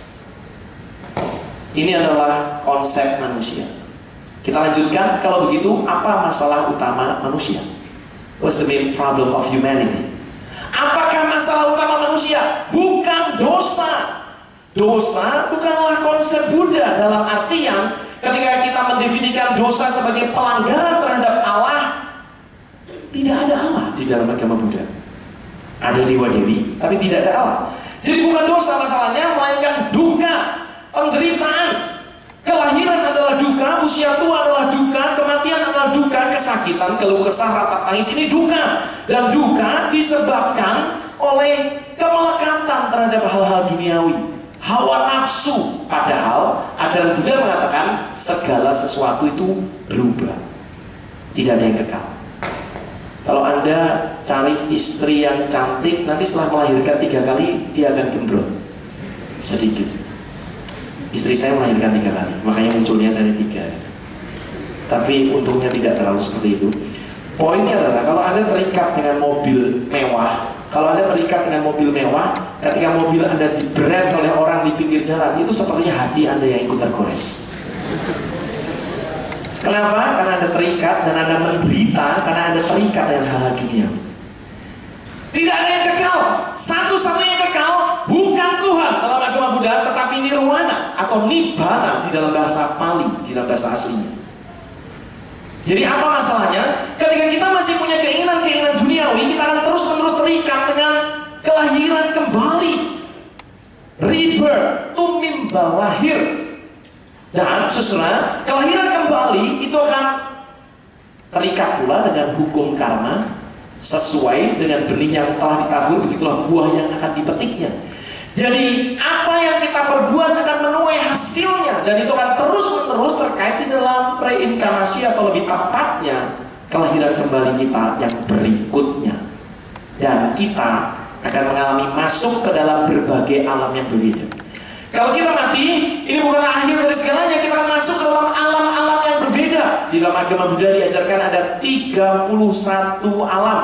Ini adalah konsep manusia. Kita lanjutkan, kalau begitu apa masalah utama manusia? What's the main problem of humanity? Apakah masalah utama manusia? Bukan dosa. Dosa bukanlah konsep Buddha, dalam artian ketika kita mendefinisikan dosa sebagai pelanggaran terhadap Allah, tidak ada Allah di dalam agama Buddha. Ada Dewa Dewi, tapi tidak ada Allah. Jadi bukan dosa masalahnya, melainkan duka, penderitaan. Kelahiran adalah duka, usia tua adalah duka, kematian adalah duka, kesakitan, keluh kesah, ratap tangis, ini duka. Dan duka disebabkan oleh kemelekatan terhadap hal-hal duniawi, hawa nafsu. Padahal ajaran Buddha mengatakan segala sesuatu itu berubah, tidak ada yang kekal. Kalau Anda cari istri yang cantik, nanti setelah melahirkan 3 kali dia akan gembrot sedikit. Istri saya melahirkan 3 kali, makanya munculnya dari 3. Tapi untungnya tidak terlalu seperti itu. Poinnya adalah kalau Anda terikat dengan mobil mewah, ketika mobil Anda diberet oleh orang di pinggir jalan, itu sepertinya hati Anda yang ikut tergores. Kenapa? Karena Anda terikat dan Anda menderita karena Anda terikat dengan hal-hal dunia. Tidak ada yang kekal. Satu-satunya yang kekal bukan Tuhan dalam agama Buddha, tetapi nirwana atau nibbana di dalam bahasa Pali, di dalam bahasa aslinya. Jadi apa masalahnya? Ketika kita masih punya keinginan-keinginan duniawi, kita akan terus-menerus terikat dengan kelahiran kembali, rebirth, tumimba, lahir. Dan sesudah kelahiran kembali itu akan terikat pula dengan hukum karma. Sesuai dengan benih yang telah ditabur, begitulah buah yang akan dipetiknya. Jadi apa yang kita perbuat akan menuai hasilnya, dan itu akan terus-menerus terkait di dalam reinkarnasi, atau lebih tepatnya kelahiran kembali kita yang berikutnya. Dan kita akan mengalami masuk ke dalam berbagai alam yang berbeda. Kalau kita mati, ini bukanlah akhir dari segalanya, kita akan masuk ke dalam alam-alam yang berbeda. Di dalam agama Buddha diajarkan ada 31 alam.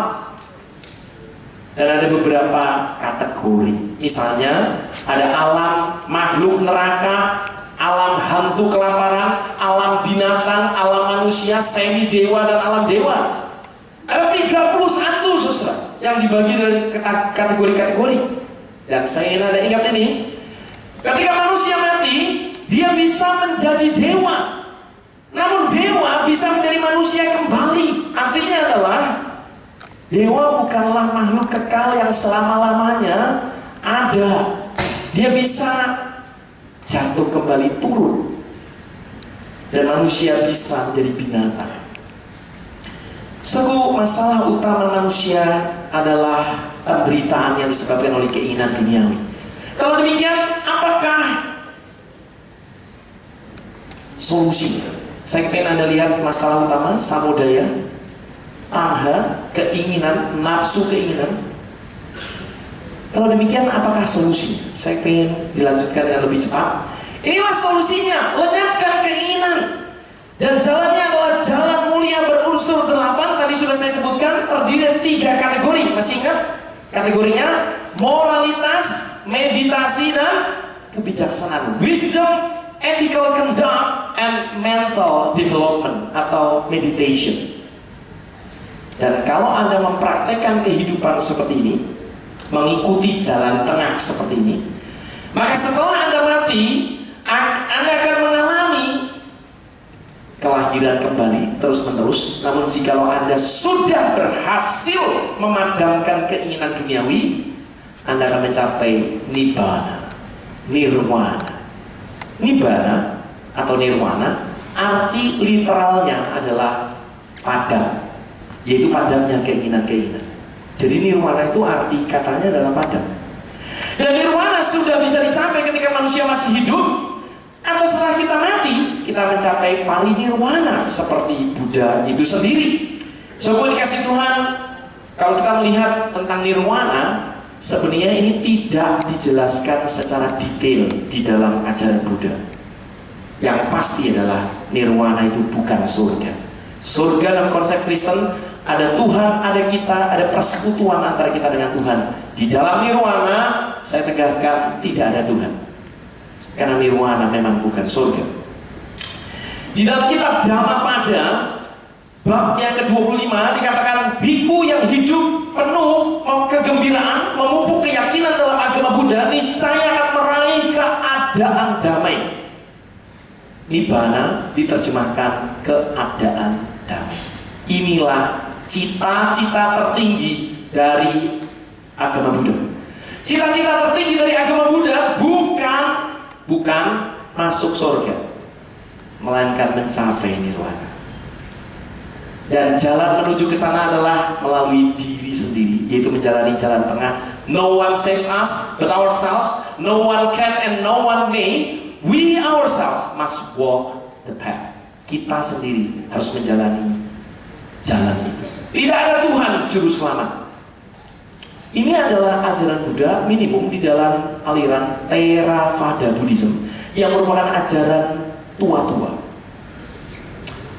Dan ada beberapa kategori. Misalnya, ada alam makhluk neraka, alam hantu kelaparan, alam binatang, alam manusia, semi dewa, dan alam dewa. Ada 31 saudara yang dibagi dari kategori-kategori. Dan saya ingin Anda ingat ini. Ketika manusia mati, dia bisa menjadi dewa. Namun dewa bisa menjadi manusia kembali. Artinya adalah dewa bukanlah makhluk kekal yang selama-lamanya ada. Dia bisa jatuh kembali turun. Dan manusia bisa menjadi binatang. Satu masalah utama manusia adalah penderitaan yang disebabkan oleh keinginan duniawi. Kalau demikian, apakah solusinya? Saya ingin Anda lihat masalah utama, samudaya, tanha, keinginan, nafsu keinginan. Kalau demikian, apakah solusinya? Saya ingin dilanjutkan dengan lebih cepat. Inilah solusinya, lenyapkan keinginan. Dan jalannya adalah jalan mulia berunsur 8. Tadi sudah saya sebutkan, terdiri dari 3 kategori. Masih ingat? Kategorinya moralitas, meditasi, dan kebijaksanaan. Wisdom, ethical conduct, and mental development atau meditation. Dan kalau Anda mempraktekkan kehidupan seperti ini, mengikuti jalan tengah seperti ini, maka setelah Anda mati, Anda akan mengalami kelahiran kembali terus-menerus. Namun jikalau Anda sudah berhasil memadamkan keinginan duniawi, Anda akan mencapai nibbana, nirwana. Nibbana atau nirwana arti literalnya adalah padam, yaitu padamnya keinginan-keinginan. Jadi nirwana itu arti katanya adalah padam. Dan nirwana sudah bisa dicapai ketika manusia masih hidup, atau setelah kita mati, kita mencapai parinirwana seperti Buddha itu sendiri. Sebuah dikasih Tuhan, kalau kita melihat tentang nirwana, sebenarnya ini tidak dijelaskan secara detail di dalam ajaran Buddha. Yang pasti adalah nirwana itu bukan surga. Surga dalam konsep Kristen ada Tuhan, ada kita, ada persekutuan antara kita dengan Tuhan. Di dalam nirwana, saya tegaskan tidak ada Tuhan, karena nirwana memang bukan surga. Di dalam kitab Dhammapada bab yang ke-25 dikatakan, biku yang hidup penuh kegembiraan, memupuk keyakinan dalam agama Buddha, niscaya akan meraih keadaan damai. Nibbana diterjemahkan keadaan damai. Inilah cita-cita tertinggi dari agama Buddha. Cita-cita tertinggi dari agama Buddha bukan masuk surga, melainkan mencapai nirwana. Dan jalan menuju ke sana adalah melalui diri sendiri, yaitu menjalani jalan tengah. No one saves us but ourselves. No one can and no one may. We ourselves must walk the path. Kita sendiri harus menjalani jalan itu. Tidak ada Tuhan juru selamat. Ini adalah ajaran Buddha minimum di dalam aliran Theravada Buddhism, yang merupakan ajaran tua-tua,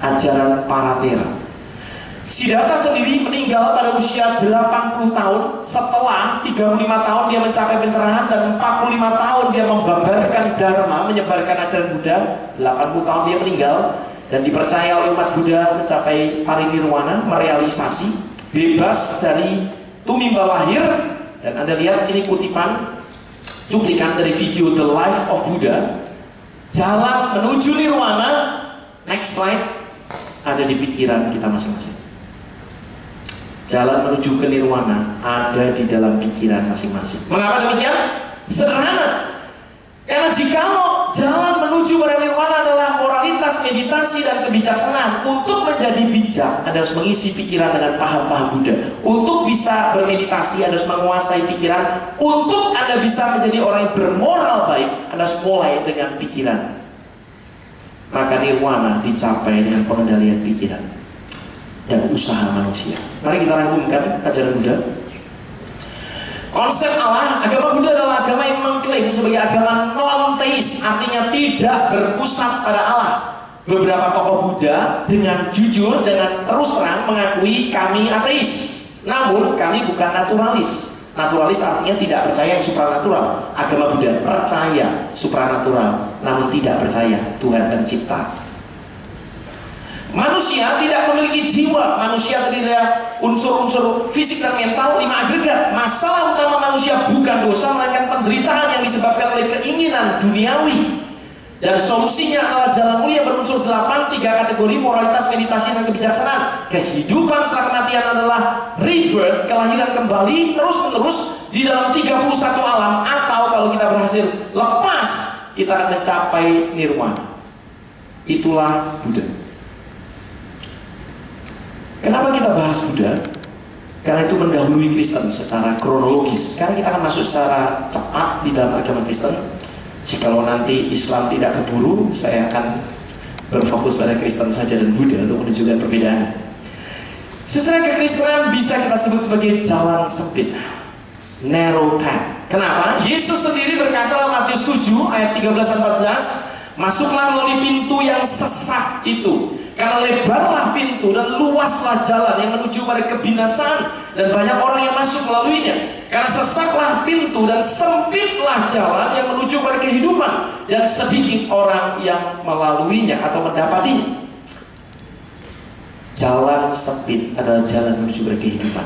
ajaran para Thera. Siddhartha sendiri meninggal pada usia 80 tahun. Setelah 35 tahun dia mencapai pencerahan, dan 45 tahun dia membabarkan Dharma, menyebarkan ajaran Buddha. 80 tahun dia meninggal, dan dipercaya oleh umat Buddha mencapai parinirwana, merealisasi, bebas dari tumimbal lahir. Dan Anda lihat ini cuplikan dari video The Life of Buddha. Jalan menuju nirwana, next slide, ada di pikiran kita masing-masing. Jalan menuju ke nirwana ada di dalam pikiran masing-masing. Mengapa demikian? Sederhana. Karena jikalau jalan menuju pada nirwana adalah moralitas, meditasi, dan kebijaksanaan, untuk menjadi bijak Anda harus mengisi pikiran dengan paham-paham Buddha. Untuk bisa bermeditasi Anda harus menguasai pikiran. Untuk Anda bisa menjadi orang yang bermoral baik, Anda harus mulai dengan pikiran. Maka nirwana dicapai dengan pengendalian pikiran dan usaha manusia. Mari kita rangkumkan ajaran Buddha. Konsep Allah, agama Buddha adalah agama yang mengklaim sebagai agama non-teis, artinya tidak berpusat pada Allah. Beberapa tokoh Buddha dengan jujur, dengan terus terang mengakui kami ateis. Namun kami bukan naturalis. Naturalis artinya tidak percaya yang supranatural. Agama Buddha percaya supranatural, namun tidak percaya Tuhan pencipta. Manusia tidak memiliki jiwa, manusia terdiri dari unsur-unsur fisik dan mental, 5 agregat. Masalah utama manusia bukan dosa, melainkan penderitaan yang disebabkan oleh keinginan duniawi. Dan solusinya adalah jalan mulia berunsur 8, 3 kategori: moralitas, meditasi, dan kebijaksanaan. Kehidupan setelah kematian adalah rebirth, kelahiran kembali terus-menerus di dalam 31 alam, atau kalau kita berhasil lepas, kita akan mencapai nirwana. Itulah Buddha. Kenapa kita bahas Buddha? Karena itu mendahului Kristen secara kronologis. Sekarang kita akan masuk secara cepat di dalam agama Kristen. Jikalau nanti Islam tidak keburu, saya akan berfokus pada Kristen saja dan Buddha untuk menunjukkan perbedaannya. Sesuai kekristenan bisa kita sebut sebagai jalan sempit, narrow path. Kenapa? Yesus sendiri berkata dalam Matius 7 ayat 13-14, masuklah melalui pintu yang sesak itu, karena lebarlah pintu dan luaslah jalan yang menuju pada kebinasaan, dan banyak orang yang masuk melaluinya. Karena sesaklah pintu dan sempitlah jalan yang menuju pada kehidupan, dan sedikit orang yang melaluinya atau mendapatinya. Jalan sempit adalah jalan menuju pada kehidupan.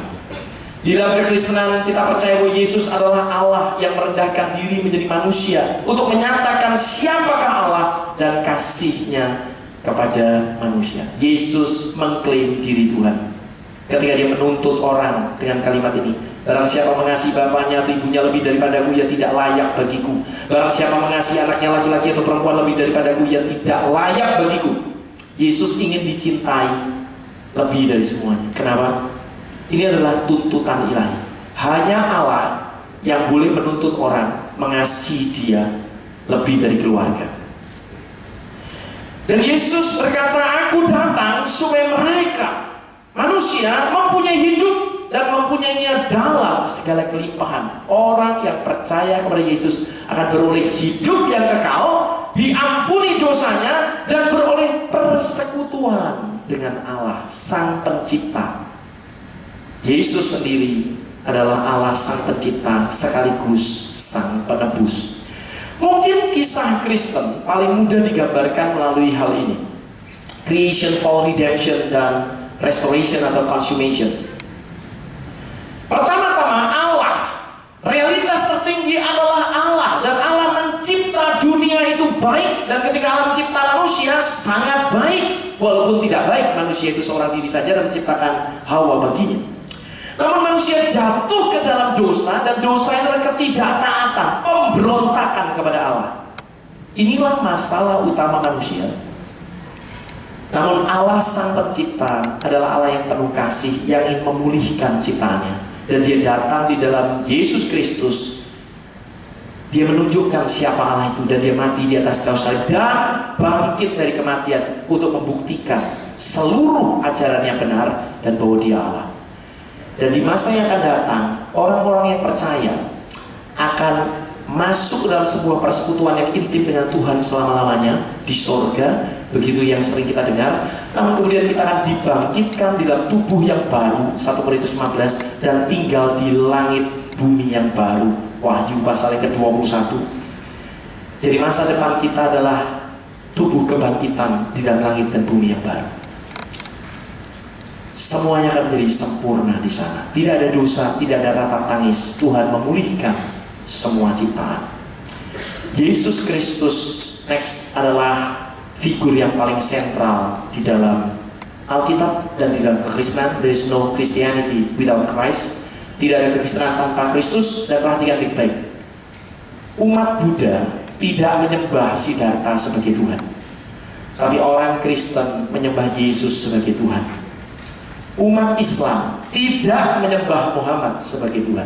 Di dalam kekristenan kita percaya bahwa Yesus adalah Allah yang merendahkan diri menjadi manusia untuk menyatakan siapakah Allah dan kasih-Nya kepada manusia. Yesus mengklaim diri Tuhan ketika Dia menuntut orang dengan kalimat ini: barang siapa mengasihi bapaknya atau ibunya lebih daripadaku, ia tidak layak bagiku. Barang siapa mengasihi anaknya laki-laki atau perempuan lebih daripadaku, ia tidak layak bagiku. Yesus ingin dicintai lebih dari semuanya. Kenapa? Ini adalah tuntutan ilahi. Hanya Allah yang boleh menuntut orang mengasihi Dia lebih dari keluarga. Dan Yesus berkata, aku datang supaya mereka, manusia, mempunyai hidup dan mempunyainya dalam segala kelimpahan. Orang yang percaya kepada Yesus akan beroleh hidup yang kekal, diampuni dosanya, dan beroleh persekutuan dengan Allah, Sang Pencipta. Yesus sendiri adalah Allah Sang Pencipta sekaligus Sang Penebus. Mungkin kisah Kristen paling mudah digambarkan melalui hal ini: creation, fall, redemption, dan restoration atau consummation. Pertama-tama Allah, realitas tertinggi adalah Allah, dan Allah mencipta dunia itu baik. Dan ketika Allah mencipta manusia sangat baik, walaupun tidak baik manusia itu seorang diri saja, dan menciptakan Hawa baginya. Namun manusia jatuh ke dalam dosa, dan dosa itu adalah ketidaktaatan, pemberontakan kepada Allah. Inilah masalah utama manusia. Namun Allah Sang Pencipta adalah Allah yang penuh kasih, yang ingin memulihkan ciptaannya. Dan Dia datang di dalam Yesus Kristus. Dia menunjukkan siapa Allah itu, dan Dia mati di atas kayu salib dan bangkit dari kematian untuk membuktikan seluruh ajaran yang benar dan bahwa Dia Allah. Dan di masa yang akan datang, orang-orang yang percaya akan masuk dalam sebuah persekutuan yang intim dengan Tuhan selama-lamanya di sorga, begitu yang sering kita dengar. Namun kemudian kita akan dibangkitkan di dalam tubuh yang baru, 1 Korintus 15, dan tinggal di langit bumi yang baru, Wahyu pasal yang ke-21. Jadi masa depan kita adalah tubuh kebangkitan di dalam langit dan bumi yang baru. Semuanya akan menjadi sempurna di sana. Tidak ada dosa, tidak ada ratap tangis. Tuhan memulihkan semua ciptaan. Yesus Kristus next adalah figur yang paling sentral di dalam Alkitab dan di dalam kekristenan. There is no Christianity without Christ. Tidak ada kekristenan tanpa Kristus. Dan perhatikan baik-baik, umat Buddha tidak menyembah Siddhartha sebagai Tuhan, tapi orang Kristen menyembah Yesus sebagai Tuhan. Umat Islam tidak menyembah Muhammad sebagai Tuhan.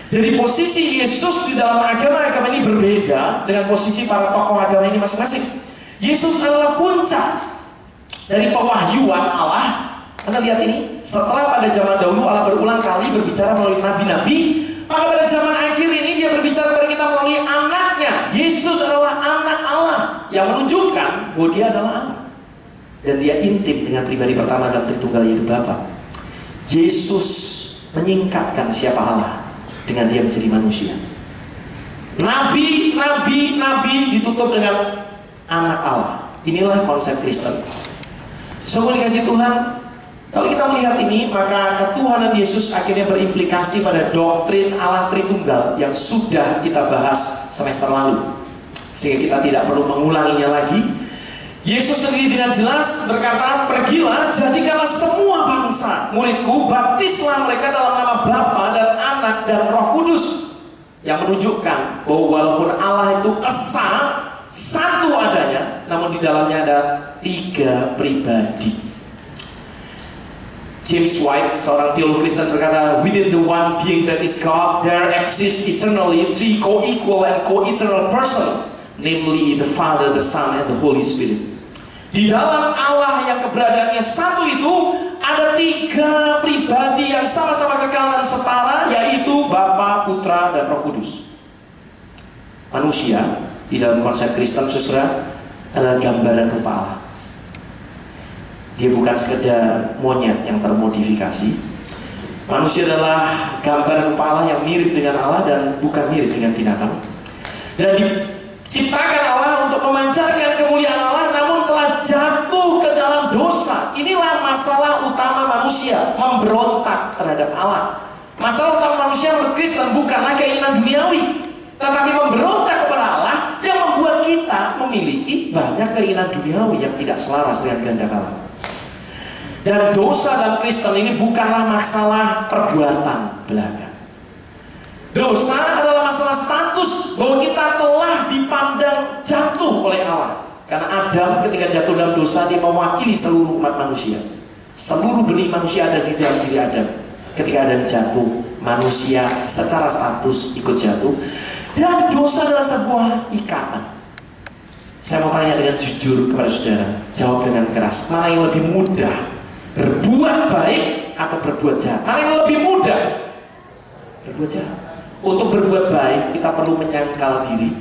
Jadi posisi Yesus di dalam agama-agama ini berbeda dengan posisi para tokoh agama ini masing-masing. Yesus adalah puncak dari pewahyuan Allah. Anda lihat ini, setelah pada zaman dahulu Allah berulang kali berbicara melalui nabi-nabi, maka pada zaman akhir ini Dia berbicara kepada kita melalui anaknya. Yesus adalah anak Allah yang menunjukkan bahwa Dia adalah Allah. Dan Dia intim dengan pribadi pertama dalam Tritunggal, yaitu Bapa. Yesus menyingkatkan siapa Allah dengan Dia menjadi manusia. Nabi ditutup dengan anak Allah. Inilah konsep Kristen. Semua dikasih Tuhan. Kalau kita melihat ini, maka ketuhanan Yesus akhirnya berimplikasi pada doktrin Allah Tritunggal yang sudah kita bahas semester lalu, sehingga kita tidak perlu mengulanginya lagi. Yesus sendiri dengan jelas berkata, pergilah, jadikanlah semua bangsa muridku, baptislah mereka dalam nama Bapa dan Anak dan Roh Kudus. Yang menunjukkan bahwa walaupun Allah itu esa, satu adanya, namun di dalamnya ada 3 pribadi. James White, seorang teolog Kristen, berkata, within the one being that is God, there exist eternally 3 co-equal and co-eternal persons, namely the Father, the Son, and the Holy Spirit. Di dalam Allah yang keberadaannya satu itu ada 3 pribadi yang sama-sama kekal dan setara, yaitu Bapa, Putra, dan Roh Kudus. Manusia di dalam konsep Kristen, saudara, adalah gambaran rupa Allah. Dia bukan sekedar monyet yang termodifikasi. Manusia adalah gambaran rupa Allah yang mirip dengan Allah dan bukan mirip dengan binatang. Dan diciptakan Allah untuk memancarkan kemuliaan Allah, namun telah jatuh ke dalam dosa. Inilah masalah utama manusia, memberontak terhadap Allah. Masalah utama manusia menurut Kristen bukanlah keinginan duniawi, tetapi memberontak kepada Allah yang membuat kita memiliki banyak keinginan duniawi yang tidak selaras dengan kehendak Allah. Dan dosa dalam Kristen ini bukanlah masalah perbuatan belaka. Dosa adalah masalah status, bahwa kita telah dipandang jatuh oleh Allah. Karena Adam ketika jatuh dalam dosa, dia mewakili seluruh umat manusia. Seluruh benih manusia ada di dalam diri Adam. Ketika Adam jatuh, manusia secara status ikut jatuh. Dan dosa adalah sebuah ikatan. Saya mau tanya dengan jujur kepada saudara, jawab dengan keras, mana yang lebih mudah, berbuat baik atau berbuat jahat? Mana yang lebih mudah? Berbuat jahat. Untuk berbuat baik kita perlu menyangkal diri,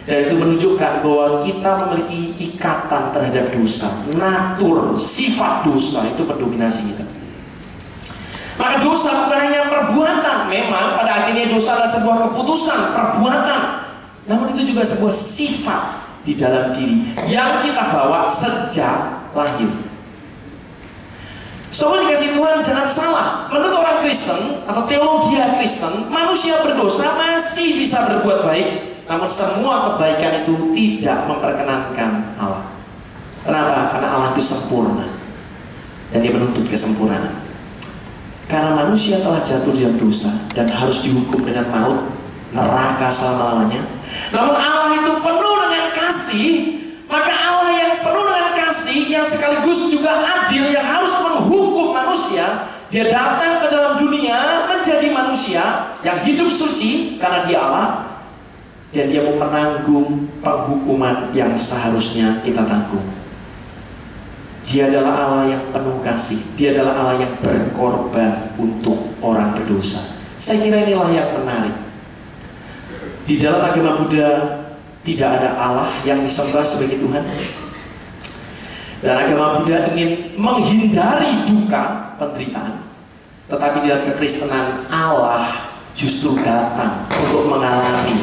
dan itu menunjukkan bahwa kita memiliki ikatan terhadap dosa. Natur, sifat dosa itu mendominasi kita. Maka dosa bukan hanya perbuatan. Memang pada akhirnya dosa adalah sebuah keputusan, perbuatan, namun itu juga sebuah sifat di dalam diri yang kita bawa sejak lahir. Soalnya dikasih Tuhan, jangan salah. Menurut orang Kristen atau teologi Kristen, manusia berdosa masih bisa berbuat baik, namun semua kebaikan itu tidak memperkenankan Allah. Kenapa? Karena Allah itu sempurna dan dia menuntut kesempurnaan. Karena manusia telah jatuh dalam dosa dan harus dihukum dengan maut, neraka selama-lamanya. Namun Allah itu penuh dengan kasih. Maka Allah yang penuh dengan kasih, yang sekaligus juga adil, yang harus menghukum manusia, dia datang ke dalam dunia menjadi manusia yang hidup suci karena dia Allah, dan dia mau menanggung penghukuman yang seharusnya kita tanggung. Dia adalah Allah yang penuh kasih. Dia adalah Allah yang berkorban untuk orang berdosa. Saya kira inilah yang menarik. Di dalam agama Buddha tidak ada Allah yang disembah sebagai Tuhan. Dan agama Buddha ingin menghindari duka, penderitaan. Tetapi di dalam kekristenan, Allah justru datang untuk mengalami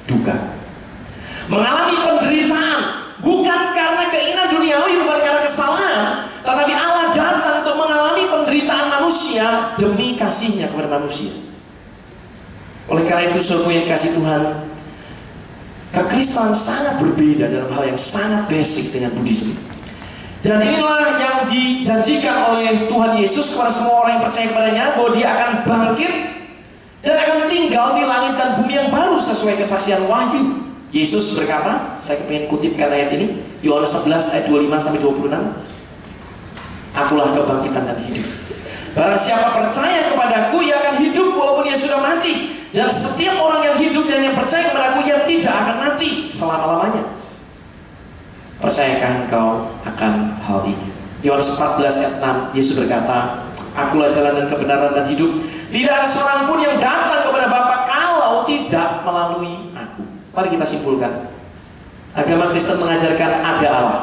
duka, mengalami penderitaan. Bukan karena keinginan duniawi, bukan karena kesalahan, tetapi Allah datang untuk mengalami penderitaan manusia demi kasihnya kepada manusia. Oleh karena itu, saudara yang kasih Tuhan, kekristenan sangat berbeda dalam hal yang sangat basic dengan Buddhisme. Dan inilah yang dijanjikan oleh Tuhan Yesus kepada semua orang yang percaya kepadanya, bahwa dia akan bangkit dan akan tinggal di langit dan bumi yang baru sesuai kesaksian Wahyu. Yesus berkata, saya ingin kutipkan ayat ini, Yohanes 11 ayat 25-26. Akulah kebangkitan dan hidup. Barang siapa percaya kepadaku, ia akan hidup walaupun ia sudah mati. Dan setiap orang yang hidup dan yang percaya kepadaku, ia tidak akan mati selama-lamanya. Percayakah engkau akan hal ini? Yohanes 14 ayat 6, Yesus berkata, akulah jalan dan kebenaran dan hidup. Tidak ada seorang pun yang datang kepada Bapa kalau tidak melalui aku. Mari kita simpulkan. Agama Kristen mengajarkan ada Allah.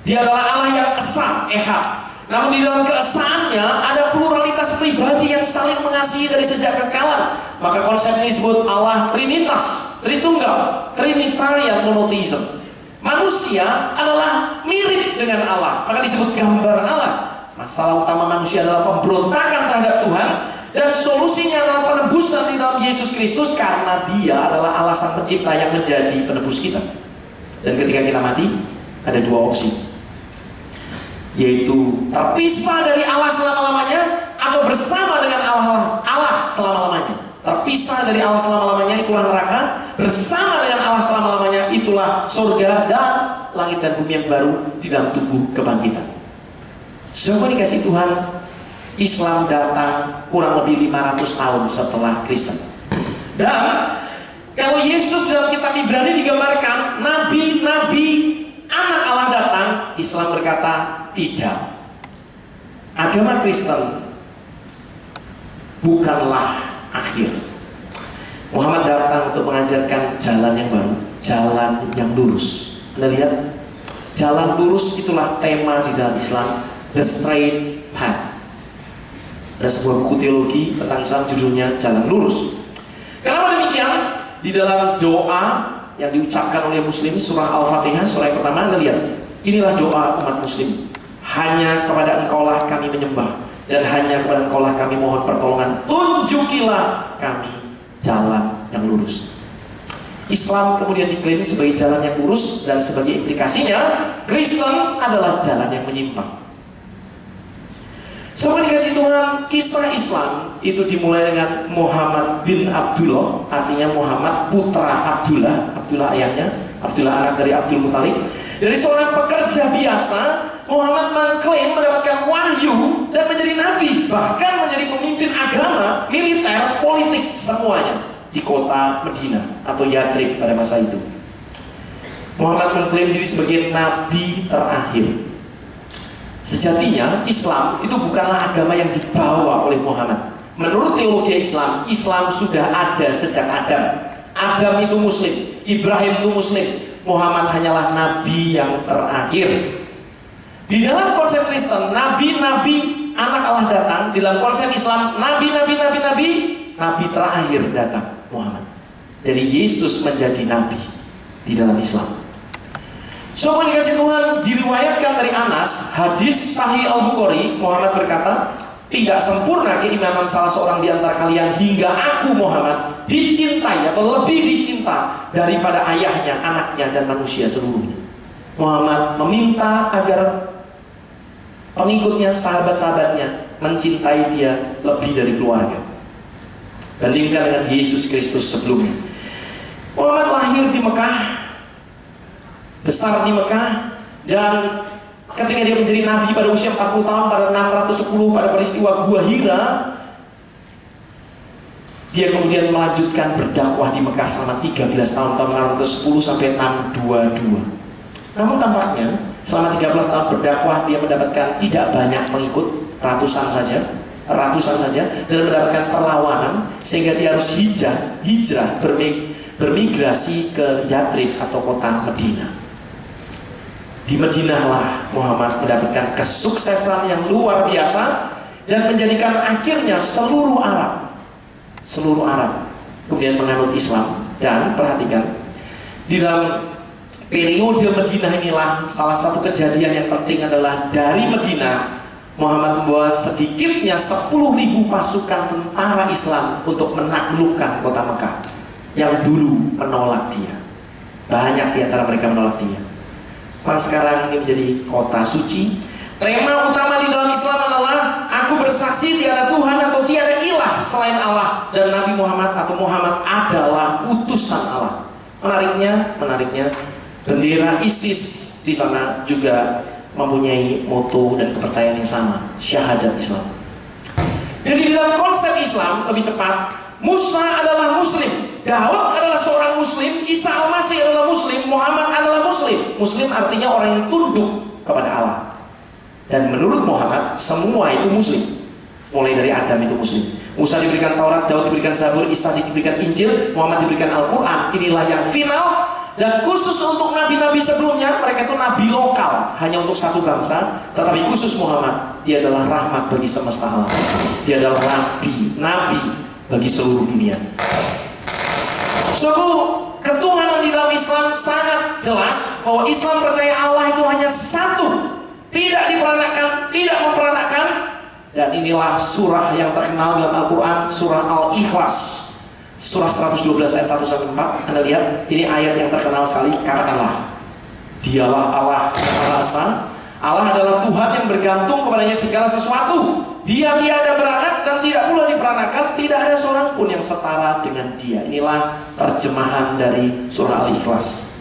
Dia adalah Allah yang esa, Ehad. Namun di dalam keesaannya ada pluralitas pribadi yang saling mengasihi dari sejak kekalan. Maka konsep ini disebut Allah Trinitas, Tritunggal, Trinitarian Monotheism. Manusia adalah mirip dengan Allah, maka disebut gambar Allah. Masalah utama manusia adalah pemberontakan terhadap Tuhan, dan solusinya adalah penebusan di dalam Yesus Kristus, karena dia adalah Allah Sang Pencipta yang menjadi penebus kita. Dan ketika kita mati, ada dua opsi, yaitu terpisah dari Allah selama-lamanya atau bersama dengan Allah selama-lamanya. Terpisah dari Allah selama-lamanya itulah neraka, bersama dengan Allah selama-lamanya itulah surga dan langit dan bumi yang baru di dalam tubuh kebangkitan. Saudara dikasih Tuhan, Islam datang kurang lebih 500 tahun setelah Kristen. Dan kalau Yesus dalam kitab Ibrani digambarkan nabi-nabi anak Allah datang, Islam berkata tidak. Agama Kristen bukanlah akhir. Muhammad datang untuk mengajarkan jalan yang baru, jalan yang lurus. Anda lihat, jalan lurus itulah tema di dalam Islam, the straight path. Ada sebuah buku teologi tentang Islam judulnya Jalan Lurus. Kenapa demikian? Di dalam doa yang diucapkan oleh Muslim, surah Al-Fatihah, surah yang pertama, Anda lihat, inilah doa umat Muslim. Hanya kepada Engkaulah kami menyembah, dan hanya kepada Engkaulah kami mohon pertolongan. Tunjukilah kami jalan yang lurus. Islam kemudian diklaim sebagai jalan yang lurus, dan sebagai implikasinya Kristen adalah jalan yang menyimpang. Sobat dikasih Tuhan, kisah Islam itu dimulai dengan Muhammad bin Abdullah, artinya Muhammad putra Abdullah. Abdullah ayahnya, Abdullah anak dari Abdul Muthalib. Dari seorang pekerja biasa, Muhammad mengklaim mendapatkan wahyu dan menjadi nabi, bahkan menjadi pemimpin agama, militer, politik, semuanya di kota Medina atau Yathrib pada masa itu. Muhammad mengklaim diri sebagai nabi terakhir. Sejatinya Islam itu bukanlah agama yang dibawa oleh Muhammad. Menurut teologi Islam, Islam sudah ada sejak Adam. Adam itu Muslim, Ibrahim itu Muslim. Muhammad hanyalah nabi yang terakhir. Di dalam konsep Kristen, nabi-nabi anak Allah datang. Di dalam konsep Islam, nabi terakhir datang, Muhammad. Jadi Yesus menjadi nabi di dalam Islam. Sobat dikasih Tuhan, diriwayatkan dari Anas, hadis Sahih Al-Bukhari, Muhammad berkata, tidak sempurna keimanan salah seorang di antara kalian hingga aku Muhammad dicintai atau lebih dicinta daripada ayahnya, anaknya, dan manusia seluruhnya. Muhammad meminta agar pengikutnya, sahabat-sahabatnya mencintai dia lebih dari keluarga. Bandingkan dengan Yesus Kristus sebelumnya. Muhammad lahir di Mekah, besar di Mekah, dan ketika dia menjadi nabi pada usia 40 tahun pada 610 pada peristiwa Gua Hira, dia kemudian melanjutkan berdakwah di Mekah selama 13 tahun, tahun 610 sampai 622. Namun tampaknya selama 13 tahun berdakwah dia mendapatkan tidak banyak pengikut, ratusan saja, dan mendapatkan perlawanan sehingga dia harus hijrah bermigrasi ke Yathrib atau kota Medina. Di Madinah lah Muhammad mendapatkan kesuksesan yang luar biasa dan menjadikan akhirnya seluruh Arab kemudian menganut Islam. Dan perhatikan, di dalam periode Madinah inilah salah satu kejadian yang penting adalah dari Madinah Muhammad membawa sedikitnya 10.000 pasukan tentara Islam untuk menaklukkan kota Mekah yang dulu menolak dia. Banyak di antara mereka menolak dia. Pas sekarang ini menjadi kota suci. Tema utama di dalam Islam adalah aku bersaksi tiada Tuhan atau tiada ilah selain Allah, dan Nabi Muhammad atau Muhammad adalah utusan Allah. Menariknya bendera ISIS di sana juga mempunyai moto dan kepercayaan yang sama, syahadat Islam. Jadi di dalam konsep Islam, lebih cepat, Musa adalah Muslim, Daud adalah seorang Muslim, Isa Al-Masih adalah Muslim, Muhammad adalah Muslim. Muslim artinya orang yang tunduk kepada Allah. Dan menurut Muhammad, semua itu Muslim. Mulai dari Adam itu Muslim. Musa diberikan Taurat, Daud diberikan Zabur, Isa diberikan Injil, Muhammad diberikan Al-Quran. Inilah yang final. Dan khusus untuk nabi-nabi sebelumnya, mereka itu nabi lokal, hanya untuk satu bangsa. Tetapi khusus Muhammad, dia adalah rahmat bagi semesta alam. Dia adalah nabi bagi seluruh dunia. Ketuhanan di dalam Islam sangat jelas bahwa Islam percaya Allah itu hanya satu, tidak diperanakan, tidak memperanakan. Dan inilah surah yang terkenal dalam Al-Quran, surah Al-Ikhlas, surah 112 ayat 1-4. Anda lihat, ini ayat yang terkenal sekali. Katakanlah, dialah Allah Maha Esa, Allah adalah Tuhan yang bergantung kepadanya segala sesuatu. Dia tiada beranak dan tidak pula diperanakan, tidak ada seorang pun yang setara dengan dia. Inilah terjemahan dari surah Al-Ikhlas.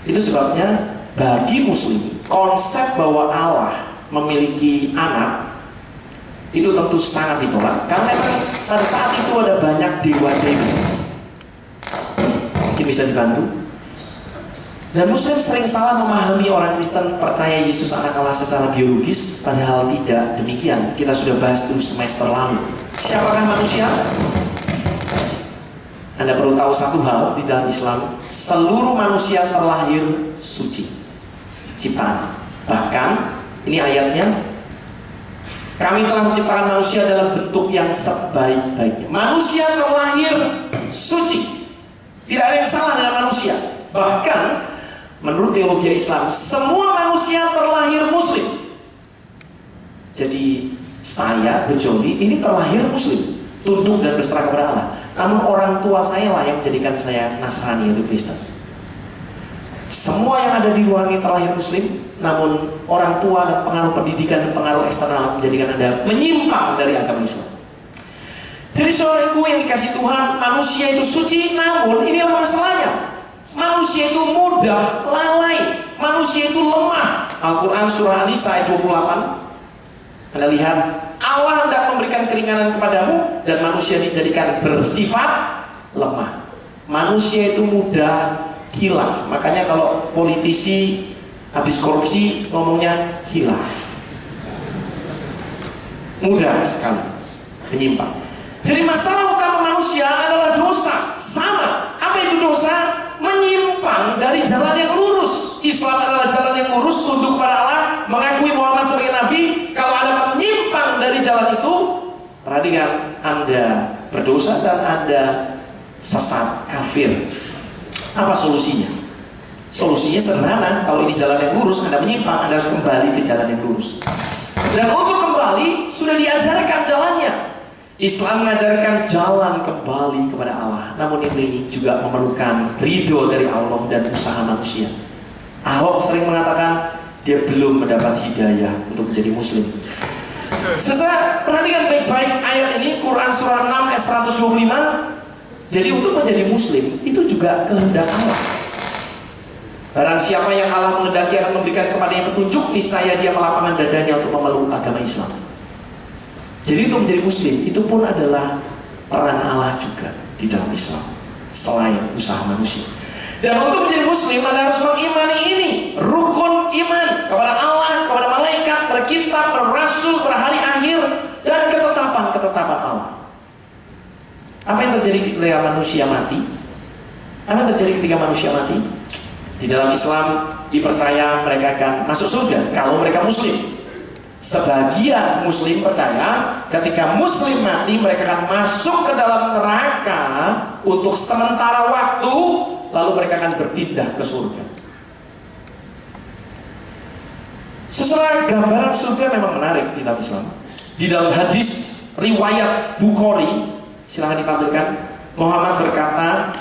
Itu sebabnya bagi Muslim, konsep bahwa Allah memiliki anak itu tentu sangat ditolak, karena pada saat itu ada banyak dewa-dewi. Mungkin bisa dibantu. Dan Muslim sering salah memahami orang Kristen percaya Yesus anak Allah secara biologis, padahal tidak demikian. Kita sudah bahas itu semester lalu. Siapakah manusia? Anda perlu tahu satu hal di dalam Islam, seluruh manusia terlahir suci, ciptaan. Bahkan ini ayatnya, Kami telah menciptakan manusia dalam bentuk yang sebaik-baiknya. Manusia terlahir suci. Tidak ada yang salah dengan manusia. Bahkan menurut teologi Islam, semua manusia terlahir muslim. Jadi saya, Bejoli, ini terlahir muslim, tunduk dan berserah kepada Allah. Namun orang tua saya lah yang menjadikan saya Nasrani, yaitu Kristen. Semua yang ada di luar ini terlahir muslim, namun orang tua dan pengaruh pendidikan dan pengaruh eksternal menjadikan Anda menyimpang dari agama Islam. Jadi saudaraku yang dikasih Tuhan, manusia itu suci, namun inilah masalahnya. Manusia itu mudah lalai, manusia itu lemah. Al-Quran surah An-Nisa ayat 28, Anda lihat, Allah hendak memberikan keringanan kepadamu dan manusia dijadikan bersifat lemah. Manusia itu mudah khilaf. Makanya kalau politisi habis korupsi ngomongnya khilaf. Mudah sekali menyimpang. Jadi masalah utama manusia adalah dosa. Sama. Apa itu dosa? Menyimpang dari jalan yang lurus. Islam adalah jalan yang lurus, tunduk kepada Allah, mengakui Muhammad sebagai Nabi. Kalau Anda menyimpang dari jalan itu, perhatikan, Anda berdosa dan Anda sesat, kafir. Apa solusinya? Solusinya sederhana. Kalau ini jalan yang lurus, Anda menyimpang, Anda harus kembali ke jalan yang lurus. Dan untuk kembali, sudah diajarkan jalannya. Islam mengajarkan jalan kembali kepada Allah. Namun ini juga memerlukan ridho dari Allah dan usaha manusia. Ahok sering mengatakan dia belum mendapat hidayah untuk menjadi muslim. Saudara, perhatikan baik-baik ayat ini, Quran surah 6 ayat 125. Jadi untuk menjadi muslim itu juga kehendak Allah. Barang siapa yang Allah menghendaki akan memberikan kepadanya petunjuk, niscaya dia melapangkan dadanya untuk memeluk agama Islam. Jadi untuk menjadi muslim itu pun adalah peran Allah juga di dalam Islam, selain usaha manusia. Dan untuk menjadi muslim Anda harus mengimani ini, rukun iman kepada Allah, kepada malaikat, kepada kitab, kepada rasul, kepada hari akhir, dan ketetapan Allah. Apa yang terjadi ketika manusia mati? Apa yang terjadi ketika manusia mati? Di dalam Islam dipercaya mereka akan masuk surga kalau mereka muslim. Sebagian muslim percaya ketika muslim mati mereka akan masuk ke dalam neraka untuk sementara waktu, lalu mereka akan berpindah ke surga. Sesuai gambaran surga memang menarik di dalam Islam. Di dalam hadis riwayat Bukhari, silahkan ditampilkan. Muhammad berkata,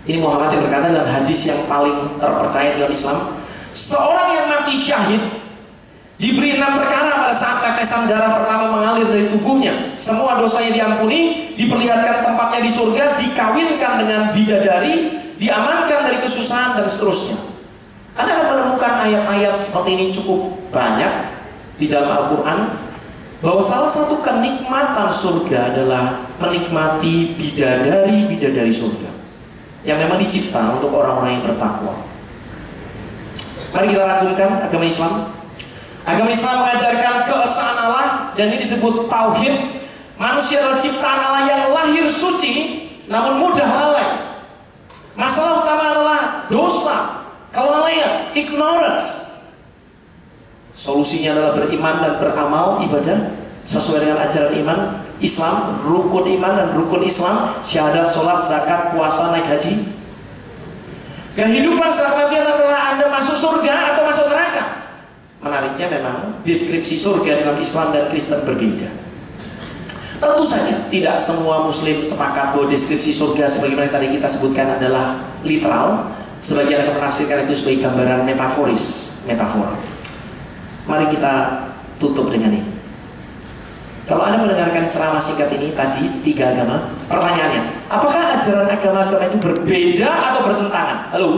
ini Muhammad yang berkata dalam hadis yang paling terpercaya dalam Islam, seorang yang mati syahid diberi 6 perkara pada saat tetesan darah pertama mengalir dari tubuhnya. Semua dosanya diampuni, diperlihatkan tempatnya di surga, dikawinkan dengan bidadari, diamankan dari kesusahan dan seterusnya. Anda akan menemukan ayat-ayat seperti ini cukup banyak di dalam Al-Quran, bahwa salah satu kenikmatan surga adalah menikmati bidadari surga yang memang dicipta untuk orang-orang yang bertakwa. Mari kita ragungkan agama Islam. Agama Islam mengajarkan keesaan Allah, dan ini disebut tauhid. Manusia adalah ciptaan Allah yang lahir suci namun mudah lalai. Masalah utama adalah dosa, kelalaian, ignorance. Solusinya adalah beriman dan beramal ibadah sesuai dengan ajaran iman Islam, rukun iman dan rukun Islam, syahadat, sholat, zakat, puasa, naik haji. Kehidupan setelah kematian adalah Anda masuk surga atau masuk neraka. Menariknya memang deskripsi surga dalam Islam dan Kristen berbeda. Tentu saja tidak semua muslim sepakat bahwa deskripsi surga sebagaimana tadi kita sebutkan adalah literal. Sebagian akan menafsirkan itu sebagai gambaran metaforis, metafora. Mari kita tutup dengan ini. Kalau Anda mendengarkan ceramah singkat ini tadi 3 agama, pertanyaannya, apakah ajaran agama-agama itu berbeda atau bertentangan? Halo?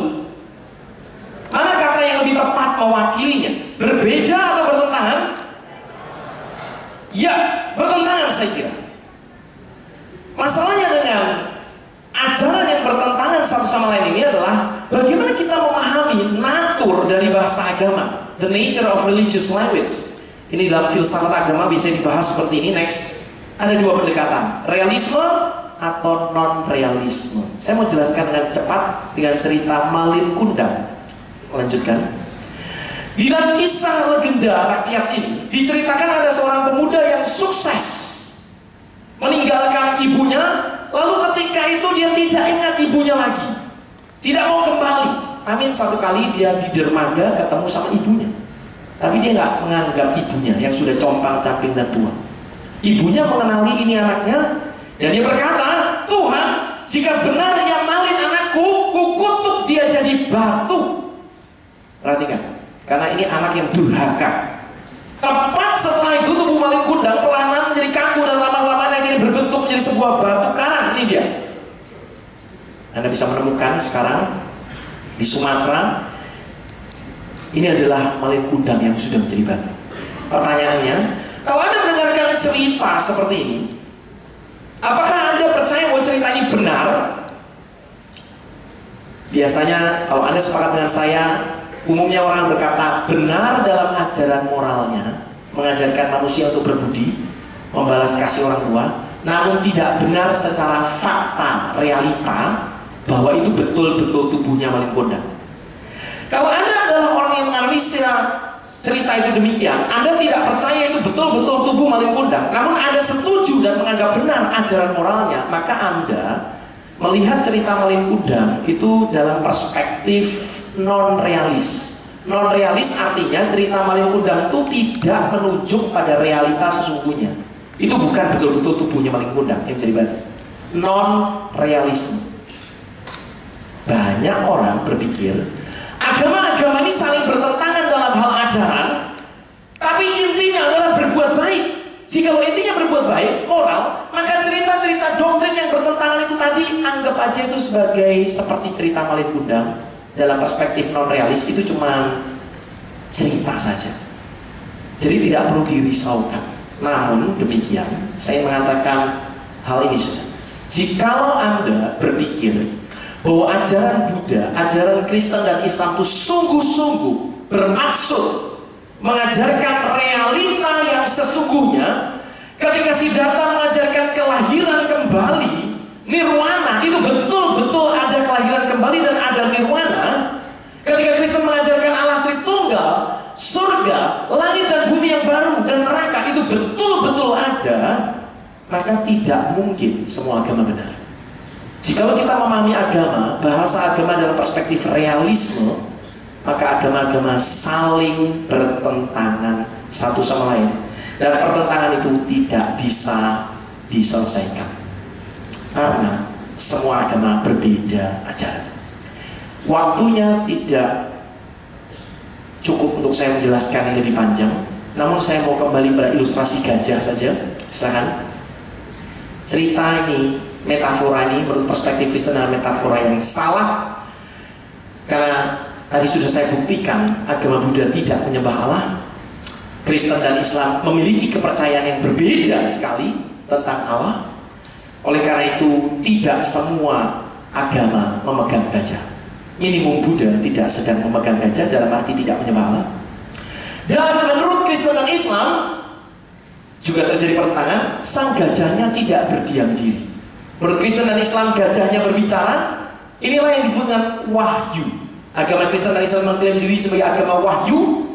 Mana kata yang lebih tepat mewakilinya? Berbeda atau bertentangan? Ya, bertentangan saya kira. Masalahnya dengan ajaran yang bertentangan satu sama lain ini adalah bagaimana kita memahami natur dari bahasa agama, the nature of religious language. Ini dalam filsafat agama bisa dibahas seperti ini. Next, ada 2 pendekatan, realisme atau non-realisme. Saya mau jelaskan dengan cepat dengan cerita Malin Kundang. Lanjutkan. Di dalam kisah legenda rakyat ini diceritakan ada seorang pemuda yang sukses meninggalkan ibunya, lalu ketika itu dia tidak ingat ibunya lagi, tidak mau kembali. Amin, satu kali dia di dermaga ketemu sama ibunya, tapi dia nggak menganggap ibunya yang sudah compang-camping dan tua. Ibunya mengenali ini anaknya, dan dia berkata, Tuhan, jika benar yang malin anakku, kukutuk dia jadi batu. Perhatikan, karena ini anak yang durhaka. Tepat setelah itu tubuh malin kundang perlahan menjadi kaku dan lama-lama akhirnya berbentuk menjadi sebuah batu karang. Ini dia. Anda bisa menemukan sekarang di Sumatera, ini adalah malin kundang yang sudah menjadi batu. Pertanyaannya, kalau Anda mendengarkan cerita seperti ini, apakah Anda percaya bahwa cerita ini benar? Biasanya kalau Anda sepakat dengan saya, umumnya orang berkata benar dalam ajaran moralnya, mengajarkan manusia untuk berbudi, membalas kasih orang tua, namun tidak benar secara fakta, realita, bahwa itu betul-betul tubuhnya malin kundang. Kalau Anda adalah orang yang menganalisa cerita itu demikian, Anda tidak percaya itu betul-betul tubuh malin kundang, namun Anda setuju dan menganggap benar ajaran moralnya, maka Anda melihat cerita malin kundang itu dalam perspektif non-realis. Non-realis artinya cerita malin kundang itu tidak menunjuk pada realita sesungguhnya. Itu bukan betul-betul tubuhnya malin kundang yang menjadi batu. Non-realisme. Banyak orang berpikir agama-agama ini saling bertentangan dalam hal ajaran, tapi intinya adalah berbuat baik. Jika intinya berbuat baik, moral, maka cerita-cerita doktrin yang bertentangan itu tadi anggap aja itu sebagai seperti cerita malin kundang. Dalam perspektif non-realis itu cuma cerita saja, jadi tidak perlu dirisaukan. Namun demikian, saya mengatakan hal ini saja. Jikalau Anda berpikir bahwa ajaran Buddha, ajaran Kristen dan Islam itu sungguh-sungguh bermaksud mengajarkan realita yang sesungguhnya, ketika Siddhartha mengajarkan kelahiran kembali, nirwana, itu betul-betul ada kelahiran kembali dan ada nirwana. Ketika Kristen mengajarkan Allah Tritunggal, surga, langit dan bumi yang baru, dan neraka itu betul-betul ada, maka tidak mungkin semua agama benar. Jikalau kita memahami agama, bahasa agama dalam perspektif realisme, maka agama-agama saling bertentangan satu sama lain, dan pertentangan itu tidak bisa diselesaikan karena semua agama berbeda ajaran. Waktunya tidak cukup untuk saya menjelaskan ini lebih panjang, namun saya mau kembali pada ilustrasi gajah saja. Silakan. Cerita ini, metafora ini menurut perspektif Kristen adalah metafora yang salah, karena tadi sudah saya buktikan agama Buddha tidak menyembah Allah. Kristen dan Islam memiliki kepercayaan yang berbeda sekali tentang Allah. Oleh karena itu tidak semua agama memegang gajah. Minimum Buddha tidak sedang memegang gajah dalam arti tidak menyembah Allah. Dan menurut Kristen dan Islam juga terjadi pertentangan. Sang gajahnya tidak berdiam diri. Menurut Kristen dan Islam gajahnya berbicara. Inilah yang disebut dengan wahyu. Agama Kristen dan Islam mengklaim diri sebagai agama wahyu.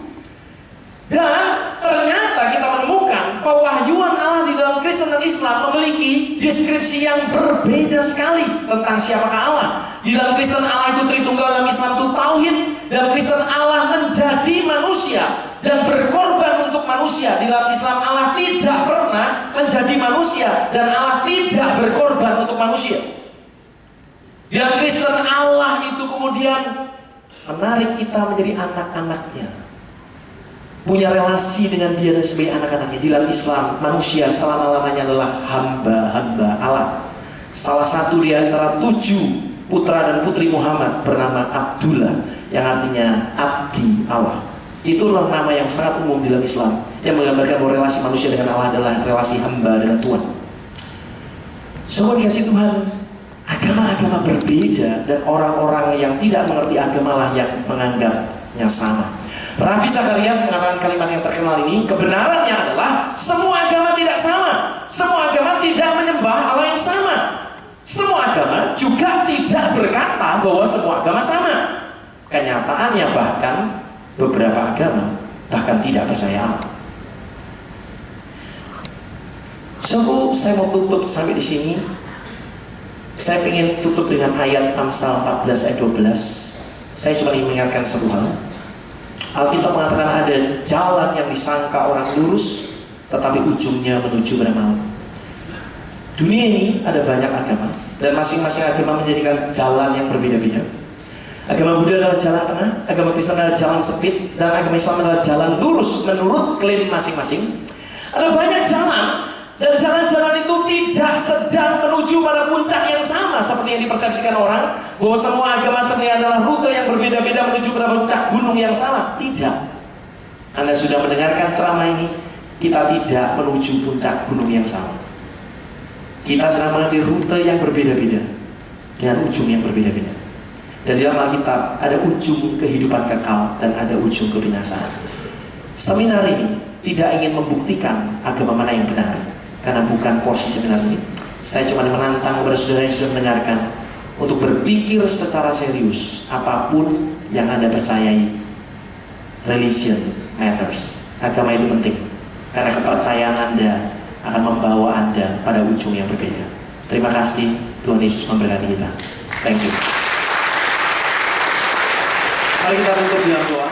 Dan ternyata kita menemukan pewahyuan Allah di dalam Kristen dan Islam memiliki deskripsi yang berbeda sekali tentang siapakah Allah. Di dalam Kristen Allah itu Tritunggal, dalam Islam itu tauhid. Dalam Kristen Allah menjadi manusia dan berkorban untuk manusia. Di dalam Islam Allah tidak pernah menjadi manusia dan Allah tidak berkorban untuk manusia. Di dalam Kristen Allah itu kemudian menarik kita menjadi anak-anaknya, punya relasi dengan dia dan sebagai anak-anaknya. Di dalam Islam, manusia selama-lamanya adalah hamba-hamba Allah. Salah satu di antara 7 putra dan putri Muhammad bernama Abdullah, yang artinya abdi Allah. Itulah nama yang sangat umum di dalam Islam, yang menggambarkan bahwa relasi manusia dengan Allah adalah relasi hamba dengan Tuhan. Semua dikasih Tuhan, agama-agama berbeda, dan orang-orang yang tidak mengerti agama lah yang menganggapnya sama. Ravi Zacharias mengatakan kalimat yang terkenal ini, kebenarannya adalah semua agama tidak sama. Semua agama tidak menyembah Allah yang sama. Semua agama juga tidak berkata bahwa semua agama sama. Kenyataannya bahkan beberapa agama bahkan tidak percaya Allah. So, saya mau tutup sampai di sini. Saya ingin tutup dengan ayat Amsal 14 ayat 12. Saya cuma ingin mengingatkan satu hal. Alkitab mengatakan ada jalan yang disangka orang lurus, tetapi ujungnya menuju pada maut. Dunia ini ada banyak agama, dan masing-masing agama menjadikan jalan yang berbeda-beda. Agama Buddha adalah jalan tengah, agama Kristen adalah jalan sempit, dan agama Islam adalah jalan lurus menurut klaim masing-masing. Ada banyak jalan, dan jalan-jalan itu tidak sedang menuju pada puncak yang sama seperti yang dipersepsikan orang, bahwa semua agama sebenarnya adalah rute yang berbeda-beda menuju pada puncak gunung yang sama. Tidak. Anda sudah mendengarkan ceramah ini, kita tidak menuju puncak gunung yang sama. Kita sedang mengambil rute yang berbeda-beda dengan ujung yang berbeda-beda. Dan di dalam Alkitab ada ujung kehidupan kekal dan ada ujung kebinasaan. Seminar ini tidak ingin membuktikan agama mana yang benar, karena bukan porsi seminar ini. Saya cuma menantang kepada saudara yang sudah mendengarkan untuk berpikir secara serius. Apapun yang Anda percayai, religion matters. Agama itu penting, karena kepercayaan Anda akan membawa Anda pada ujung yang berbeda. Terima kasih, Tuhan Yesus memberkati kita. Thank you. Mari kita tutup dengan doa.